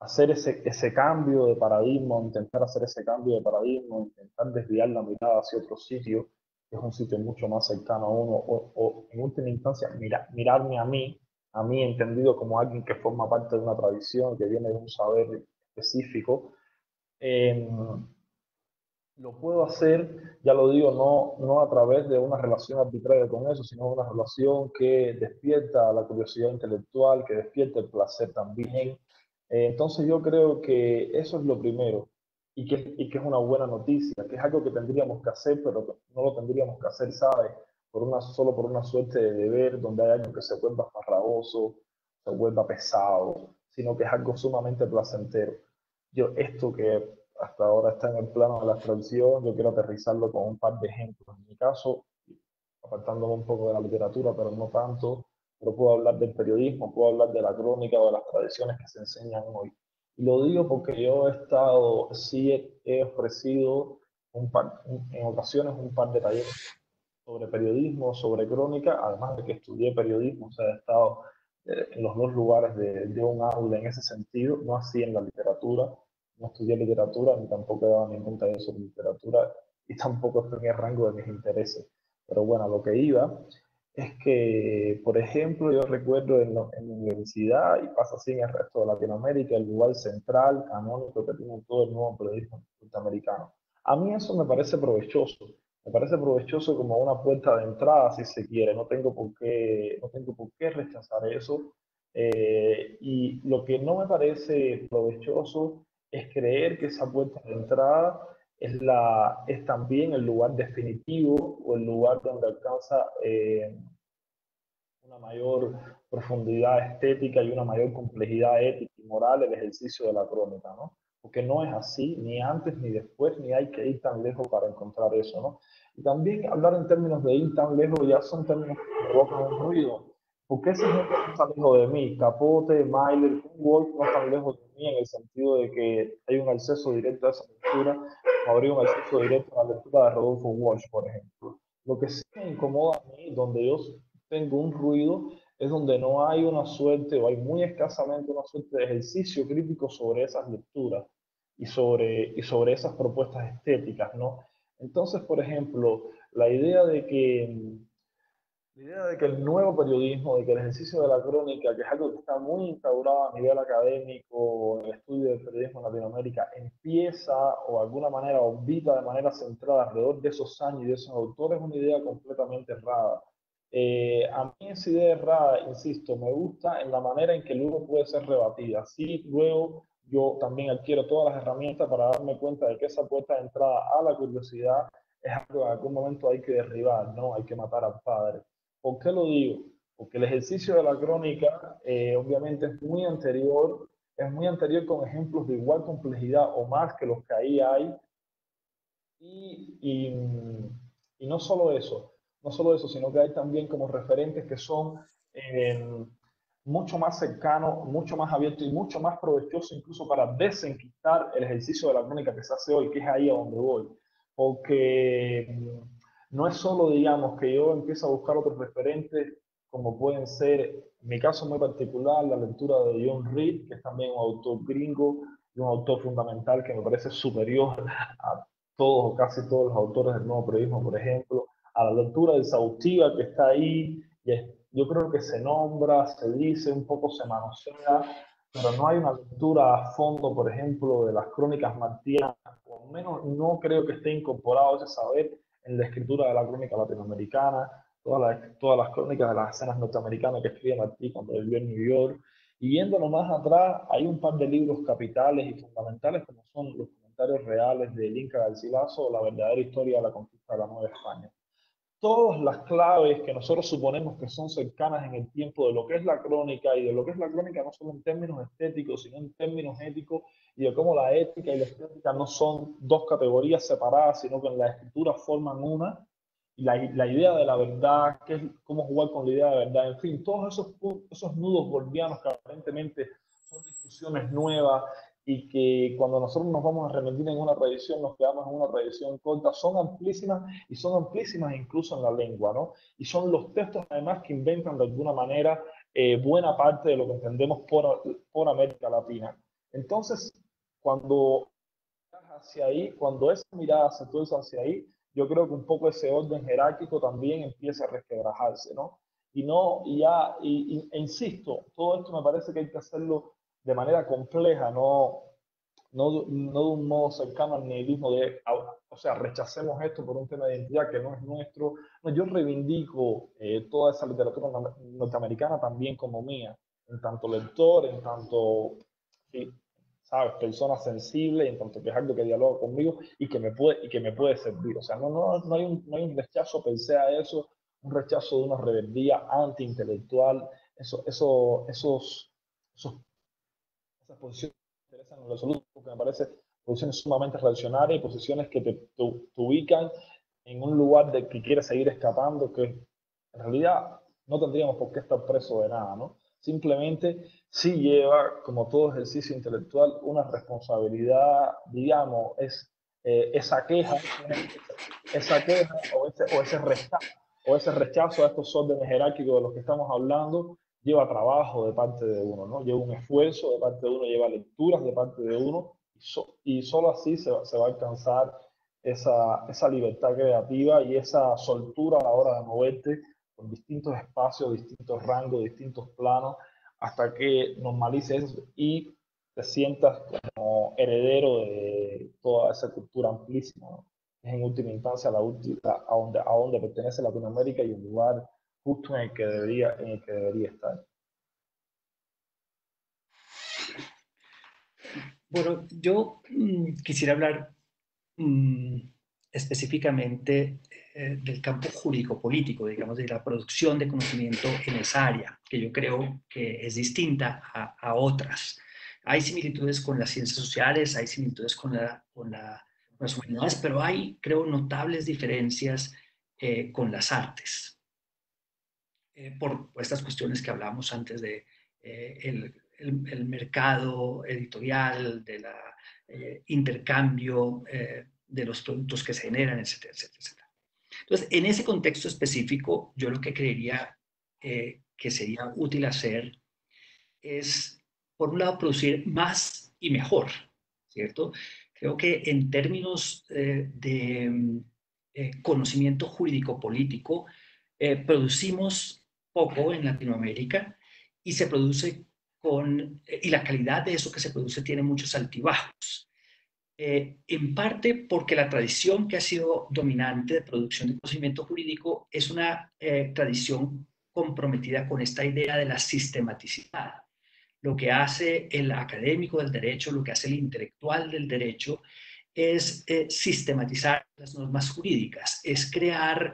hacer ese cambio de paradigma, intentar hacer ese cambio de paradigma, intentar desviar la mirada hacia otro sitio, que es un sitio mucho más cercano a uno, o en última instancia mirarme a mí entendido como alguien que forma parte de una tradición, que viene de un saber específico. Eh, lo puedo hacer, ya lo digo, no a través de una relación arbitraria con eso, sino una relación que despierta la curiosidad intelectual, que despierta el placer también. Entonces yo creo que eso es lo primero y que es una buena noticia, que es algo que tendríamos que hacer, pero no lo tendríamos que hacer, ¿sabes? Solo por una suerte de deber, donde hay algo que se vuelva farragoso, se vuelva pesado, sino que es algo sumamente placentero. Esto que hasta ahora está en el plano de la abstracción, yo quiero aterrizarlo con un par de ejemplos. En mi caso, apartándome un poco de la literatura, pero no tanto, pero puedo hablar del periodismo, puedo hablar de la crónica o de las tradiciones que se enseñan hoy. Y lo digo porque yo he ofrecido en ocasiones un par de talleres sobre periodismo, sobre crónica, además de que estudié periodismo, o sea, he estado en los dos lugares de un aula en ese sentido, no así en la literatura, no estudié literatura, ni tampoco he dado ningún taller sobre literatura, y tampoco estoy en el rango de mis intereses. Pero bueno, lo que iba es que, por ejemplo, yo recuerdo en la universidad, y pasa así en el resto de Latinoamérica, el lugar central, canónico que tiene todo el nuevo periodismo norteamericano. A mí eso me parece provechoso como una puerta de entrada, si se quiere. No tengo por qué rechazar eso. Y lo que no me parece provechoso es creer que esa puerta de entrada es también el lugar definitivo o el lugar donde alcanza una mayor profundidad estética y una mayor complejidad ética y moral el ejercicio de la crónica, ¿no? Porque no es así, ni antes ni después, ni hay que ir tan lejos para encontrar eso, ¿no? Y también hablar en términos de ir tan lejos ya son términos que provocan un ruido. Porque ese ejemplo no está lejos de mí. Capote, Myler, Wolf no están lejos de mí en el sentido de que hay un acceso directo a esa lectura, como habría un acceso directo a la lectura de Rodolfo Walsh, por ejemplo. Lo que sí me incomoda a mí, donde yo tengo un ruido, es donde no hay una suerte o hay muy escasamente una suerte de ejercicio crítico sobre esas lecturas y sobre esas propuestas estéticas, ¿no? Entonces, por ejemplo, la idea de que la idea de que el nuevo periodismo, de que el ejercicio de la crónica, que es algo que está muy instaurado a nivel académico, en el estudio del periodismo en Latinoamérica, empieza o de alguna manera orbita de manera centrada alrededor de esos años y de esos autores, es una idea completamente errada. A mí esa idea errada, insisto, me gusta en la manera en que luego puede ser rebatida. Sí, luego yo también adquiero todas las herramientas para darme cuenta de que esa puerta de entrada a la curiosidad es algo que en algún momento hay que derribar, ¿no? Hay que matar al padre. ¿Por qué lo digo? Porque el ejercicio de la crónica obviamente es muy anterior con ejemplos de igual complejidad o más que los que ahí hay. Y, y, y no solo eso, sino que hay también como referentes que son mucho más cercanos, mucho más abiertos y mucho más provechosos incluso para desenquistar el ejercicio de la crónica que se hace hoy, que es ahí a donde voy. Porque no es solo, digamos, que yo empiezo a buscar otros referentes, como pueden ser, en mi caso muy particular, la lectura de John Reed, que es también un autor gringo y un autor fundamental que me parece superior a todos o casi todos los autores del nuevo periodismo, por ejemplo, a la lectura exhaustiva que está ahí, y yo creo que se nombra, se dice, un poco se manosea, pero no hay una lectura a fondo, por ejemplo, de las crónicas martianas, o al menos no creo que esté incorporado ese saber en la escritura de la crónica latinoamericana, todas las crónicas de las escenas norteamericanas que escribe Martí cuando vivió en New York. Y viéndolo más atrás, hay un par de libros capitales y fundamentales como son los comentarios reales de Inca Garcilaso o la verdadera historia de la conquista de la Nueva España. Todas las claves que nosotros suponemos que son cercanas en el tiempo de lo que es la crónica y de lo que es la crónica no solo en términos estéticos, sino en términos éticos y de cómo la ética y la estética no son dos categorías separadas, sino que en la escritura forman una. Y la idea de la verdad, que es cómo jugar con la idea de verdad, en fin, todos esos nudos gordianos que aparentemente son discusiones nuevas y que cuando nosotros nos vamos a remitir en una tradición, nos quedamos en una tradición corta, son amplísimas y son amplísimas incluso en la lengua, ¿no? Y son los textos además que inventan de alguna manera buena parte de lo que entendemos por América Latina. Entonces, cuando hacia ahí, cuando esa mirada se tuerce hacia ahí, yo creo que un poco ese orden jerárquico también empieza a resquebrajarse, ¿no? Y no, y ya, e insisto, todo esto me parece que hay que hacerlo de manera compleja, no de un modo cercano al nihilismo de, o sea, rechacemos esto por un tema de identidad que no es nuestro. No, yo reivindico toda esa literatura norteamericana también como mía, en tanto lector, en tanto, sí, sabes, persona sensible, en tanto que es algo que dialoga conmigo y que me puede servir. O sea, no hay un rechazo per se a eso, un rechazo de una rebeldía antiintelectual, esas posiciones me interesan en lo absoluto, porque me parece posiciones sumamente reaccionarias y posiciones que te ubican en un lugar de que quieres seguir escapando, que en realidad no tendríamos por qué estar presos de nada, ¿no? Simplemente sí lleva, como todo ejercicio intelectual, una responsabilidad, digamos, esa queja o ese rechazo a estos órdenes jerárquicos de los que estamos hablando, lleva trabajo de parte de uno, ¿no? Lleva un esfuerzo de parte de uno, lleva lecturas de parte de uno, y solo así se va a alcanzar esa libertad creativa y esa soltura a la hora de moverte por distintos espacios, distintos rangos, distintos planos, hasta que normalices y te sientas como heredero de toda esa cultura amplísima, ¿no? Es en última instancia a donde pertenece Latinoamérica y un lugar justo en el que debería estar. Bueno, yo quisiera hablar específicamente del campo jurídico-político, digamos, de la producción de conocimiento en esa área, que yo creo que es distinta a otras. Hay similitudes con las ciencias sociales, hay similitudes con las humanidades, pero hay, creo, notables diferencias con las artes. Por estas cuestiones que hablábamos antes de el mercado editorial, del intercambio de los productos que se generan, etcétera, etcétera, etcétera. Entonces, en ese contexto específico, yo lo que creería que sería útil hacer es, por un lado, producir más y mejor, ¿cierto? Creo que en términos de conocimiento jurídico-político, producimos poco en Latinoamérica y se produce y la calidad de eso que se produce tiene muchos altibajos. En parte porque la tradición que ha sido dominante de producción de conocimiento jurídico es una tradición comprometida con esta idea de la sistematicidad. Lo que hace el académico del derecho, lo que hace el intelectual del derecho, es sistematizar las normas jurídicas, es crear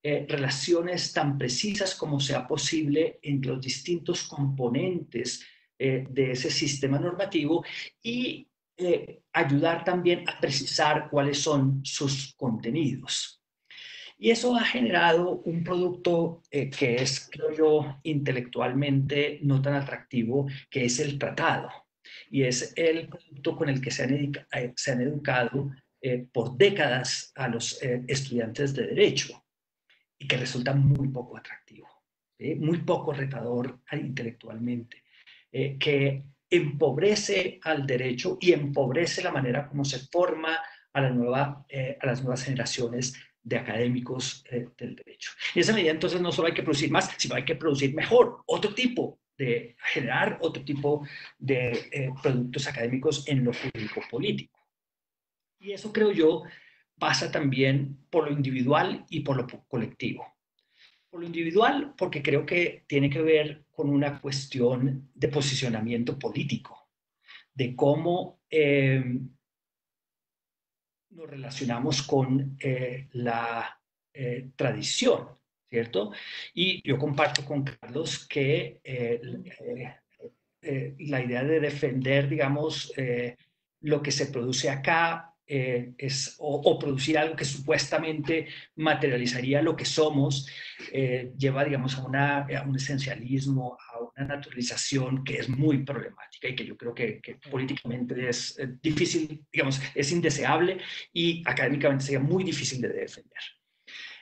relaciones tan precisas como sea posible entre los distintos componentes de ese sistema normativo y ayudar también a precisar cuáles son sus contenidos. Y eso ha generado un producto que es, creo yo, intelectualmente no tan atractivo, que es el tratado. Y es el producto con el que se han educado por décadas a los estudiantes de derecho y que resulta muy poco atractivo, muy poco retador intelectualmente, que empobrece al derecho y empobrece la manera como se forma a las nuevas generaciones de académicos del derecho. En esa medida, entonces, no solo hay que producir más, sino hay que producir mejor, generar otro tipo de productos académicos en lo jurídico-político. Y eso, creo yo, pasa también por lo individual y por lo colectivo. Por lo individual, porque creo que tiene que ver con una cuestión de posicionamiento político, de cómo nos relacionamos con la tradición, ¿cierto? Y yo comparto con Carlos que la idea de defender, digamos, lo que se produce acá o producir algo que supuestamente materializaría lo que somos, lleva, digamos, a un esencialismo, a una naturalización que es muy problemática y que yo creo que políticamente es difícil, digamos, es indeseable y académicamente sería muy difícil de defender.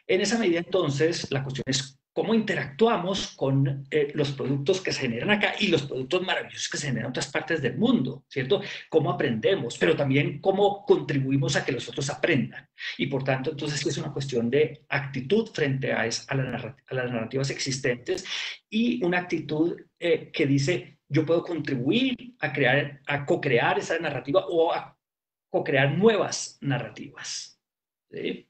En esa medida, entonces, la cuestión es cómo interactuamos con los productos que se generan acá y los productos maravillosos que se generan en otras partes del mundo, ¿cierto? Cómo aprendemos, pero también cómo contribuimos a que los otros aprendan. Y por tanto, entonces, es una cuestión de actitud frente a las narrativas existentes y una actitud que dice, yo puedo contribuir a co-crear esa narrativa o a co-crear nuevas narrativas, ¿sí?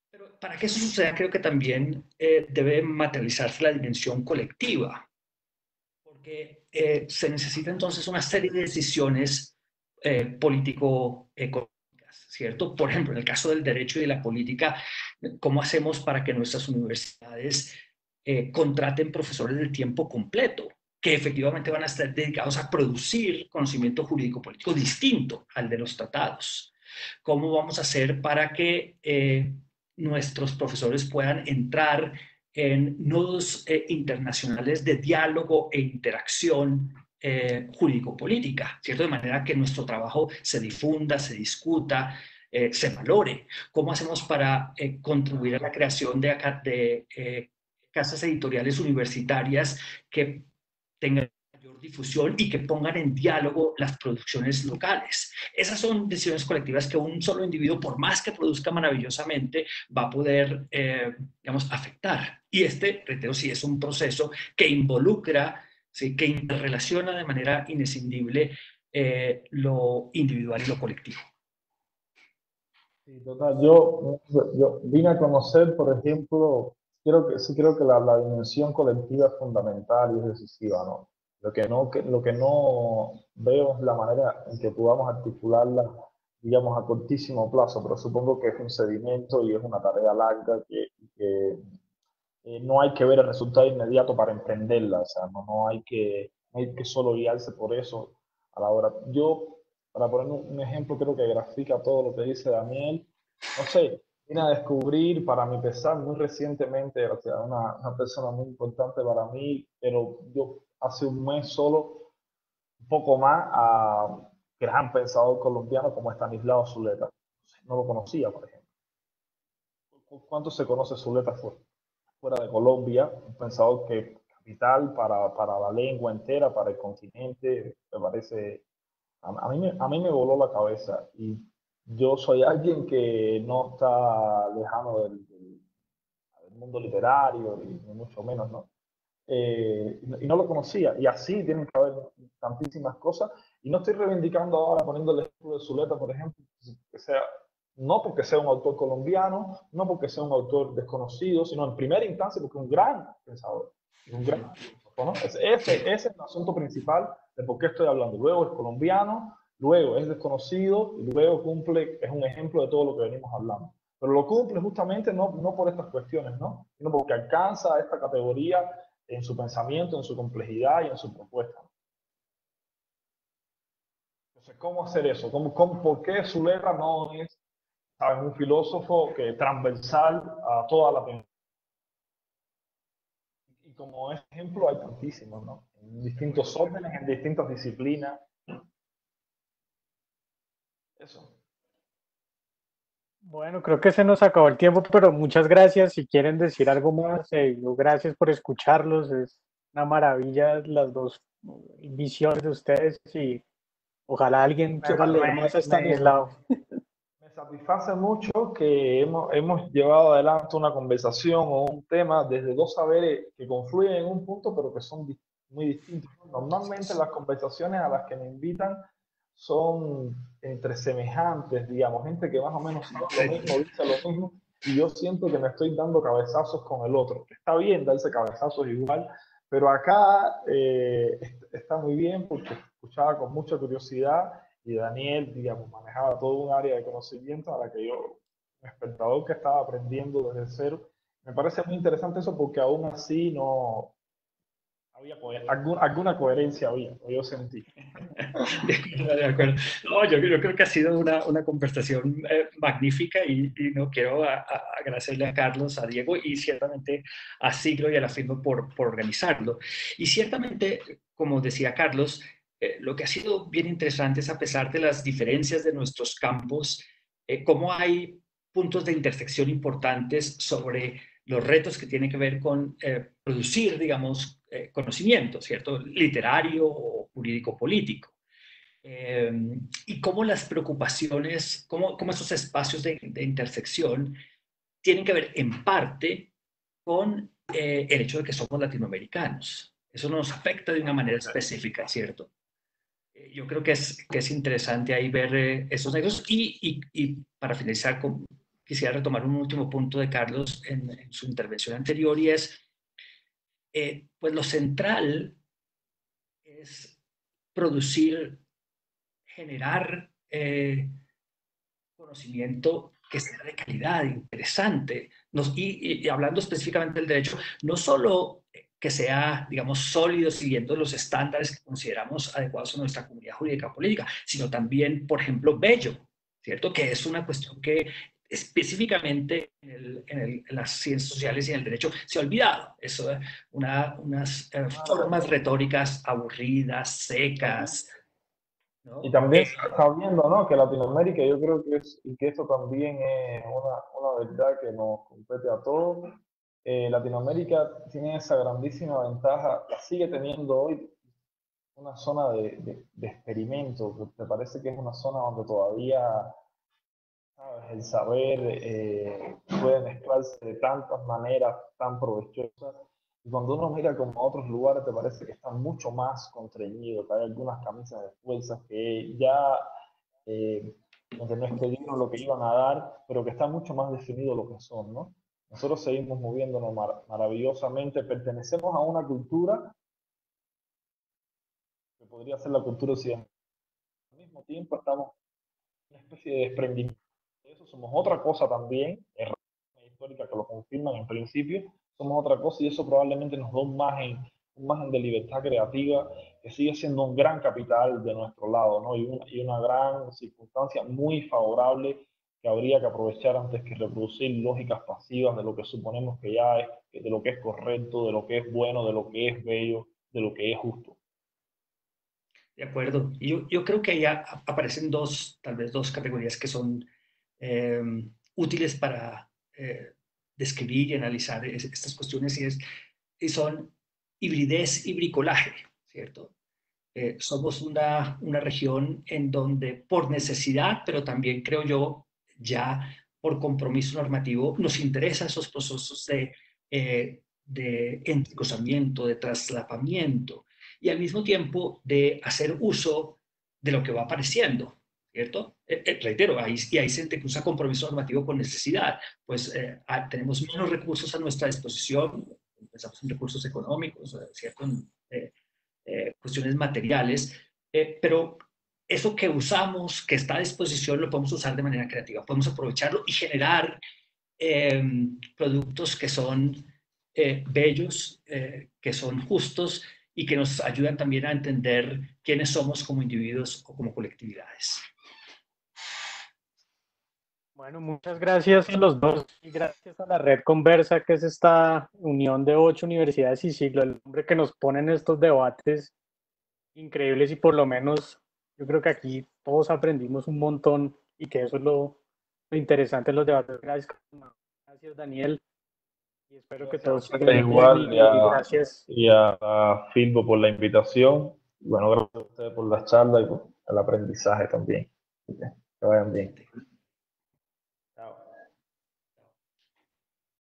Pero para que eso suceda, creo que también debe materializarse la dimensión colectiva, porque se necesita entonces una serie de decisiones político-económicas, ¿cierto? Por ejemplo, en el caso del derecho y de la política, ¿cómo hacemos para que nuestras universidades contraten profesores de tiempo completo, que efectivamente van a estar dedicados a producir conocimiento jurídico-político distinto al de los tratados? ¿Cómo vamos a hacer para que nuestros profesores puedan entrar en nodos internacionales de diálogo e interacción jurídico-política, ¿cierto? De manera que nuestro trabajo se difunda, se discuta, se valore? ¿Cómo hacemos para contribuir a la creación de casas editoriales universitarias que tengan mayor difusión y que pongan en diálogo las producciones locales? Esas son decisiones colectivas que un solo individuo, por más que produzca maravillosamente, va a poder, digamos, afectar. Y reitero, sí es un proceso que involucra, ¿sí?, que interrelaciona de manera inescindible lo individual y lo colectivo. Sí, total. Yo vine a conocer, por ejemplo, creo que la dimensión colectiva es fundamental y es decisiva, ¿no? Lo que no veo es la manera en que podamos articularla, digamos, a cortísimo plazo, pero supongo que es un sedimento y es una tarea larga que no hay que ver el resultado inmediato para emprenderla, o sea, no hay que solo guiarse por eso a la hora. Yo, para poner un ejemplo, creo que grafica todo lo que dice Daniel, no sé, vine a descubrir, para mi pesar, muy recientemente, o sea, una persona muy importante para mí, pero yo hace un mes solo, un poco más, a gran pensador colombiano como Estanislao Zuleta. No lo conocía, por ejemplo. ¿Cuánto se conoce Zuleta fuera? fuera de Colombia, un pensador que capital para la lengua entera, para el continente, me parece, a mí me voló la cabeza y yo soy alguien que no está lejano del mundo literario, ni mucho menos, ¿no? Y no lo conocía. Y así tienen que haber tantísimas cosas. Y no estoy reivindicando ahora, poniendo el ejemplo de Zuleta, por ejemplo, que sea, no porque sea un autor colombiano, no porque sea un autor desconocido, sino en primera instancia porque es un gran pensador, un gran filósofo, ¿no? Ese es el asunto principal de por qué estoy hablando. Luego es colombiano, luego es desconocido, y luego cumple, es un ejemplo de todo lo que venimos hablando. Pero lo cumple justamente no por estas cuestiones, ¿no? Sino porque alcanza esta categoría en su pensamiento, en su complejidad y en su propuesta. Entonces, ¿cómo hacer eso? ¿Por qué Zuleta no es, ¿sabes?, un filósofo que es transversal a toda la teoría? Y como ejemplo hay tantísimos, ¿no? En distintos órdenes, en distintas disciplinas. Eso. Bueno, creo que se nos acabó el tiempo, pero muchas gracias. Si quieren decir algo más, gracias por escucharlos. Es una maravilla las dos visiones de ustedes y ojalá alguien quiera leer más a Stanislao. Me satisface mucho que hemos llevado adelante una conversación o un tema desde dos saberes que confluyen en un punto, pero que son muy distintos. Normalmente las conversaciones a las que me invitan son entre semejantes, digamos, gente que más o menos sabe lo mismo, dice lo mismo, y yo siento que me estoy dando cabezazos con el otro. Está bien darse cabezazos igual, pero acá está muy bien porque escuchaba con mucha curiosidad y Daniel, digamos, manejaba todo un área de conocimiento a la que yo, un espectador que estaba aprendiendo desde cero, me parece muy interesante eso porque aún así no había alguna coherencia había, yo sentí. De acuerdo. No, yo creo que ha sido una conversación magnífica y no quiero agradecerle a Carlos, a Diego y ciertamente a Siglo y a la firma por organizarlo. Y ciertamente, como decía Carlos, lo que ha sido bien interesante es, a pesar de las diferencias de nuestros campos, cómo hay puntos de intersección importantes sobre los retos que tienen que ver con producir, digamos, conocimiento, ¿cierto? Literario o jurídico-político. Y cómo las preocupaciones, cómo esos espacios de intersección tienen que ver en parte con el hecho de que somos latinoamericanos. Eso nos afecta de una manera específica, ¿cierto? Yo creo que es interesante ahí ver esos negocios. Y para finalizar, quisiera retomar un último punto de Carlos en su intervención anterior, y es, pues lo central es producir, generar conocimiento que sea de calidad, interesante. Y hablando específicamente del derecho, no solo que sea, digamos, sólido siguiendo los estándares que consideramos adecuados a nuestra comunidad jurídica política, sino también, por ejemplo, bello, ¿cierto? Que es una cuestión que específicamente en las ciencias sociales y en el derecho se ha olvidado. Eso, unas formas retóricas aburridas, secas, ¿no? Y también se está viendo, ¿no?, que Latinoamérica, yo creo que y que esto también es una verdad que nos compete a todos. Latinoamérica tiene esa grandísima ventaja, la sigue teniendo hoy, una zona de experimento, que me parece que es una zona donde todavía, ¿sabes?, el saber puede mezclarse de tantas maneras tan provechosas. Y cuando uno mira como a otros lugares, te parece que está mucho más contrañido, que hay algunas camisas de fuerzas que ya donde no expedieron lo que iban a dar, pero que está mucho más definido lo que son, ¿no? Nosotros seguimos moviéndonos maravillosamente, pertenecemos a una cultura que podría ser la cultura occidental. Al mismo tiempo estamos en una especie de desprendimiento de eso, somos otra cosa también, es histórica que lo confirman en principio, somos otra cosa y eso probablemente nos da un margen de libertad creativa que sigue siendo un gran capital de nuestro lado, ¿no? Y una gran circunstancia muy favorable que habría que aprovechar antes que reproducir lógicas pasivas de lo que suponemos que ya es, de lo que es correcto, de lo que es bueno, de lo que es bello, de lo que es justo. De acuerdo. Yo creo que ya aparecen tal vez dos categorías que son útiles para describir y analizar estas cuestiones y son hibridez y bricolaje, ¿cierto? Somos una región en donde por necesidad, pero también creo yo, ya por compromiso normativo, nos interesan esos procesos de entrecruzamiento, de traslapamiento, y al mismo tiempo de hacer uso de lo que va apareciendo, ¿cierto? Reitero, ahí se entrecruza compromiso normativo con necesidad, pues tenemos menos recursos a nuestra disposición, pensamos en recursos económicos, ¿cierto? Cuestiones materiales, pero eso que usamos, que está a disposición, lo podemos usar de manera creativa, podemos aprovecharlo y generar productos que son bellos, que son justos y que nos ayudan también a entender quiénes somos como individuos o como colectividades. Bueno, muchas gracias a los dos y gracias a la Red Conversa, que es esta unión de 8 universidades y siglo, el hombre que nos pone en estos debates increíbles, y por lo menos yo creo que aquí todos aprendimos un montón y que eso es lo interesante de los debates. Gracias Daniel, y espero que todos estén bien. Igual, Gracias. Y a Filbo por la invitación. Bueno, gracias a ustedes por la charla y por el aprendizaje también. Que vayan bien.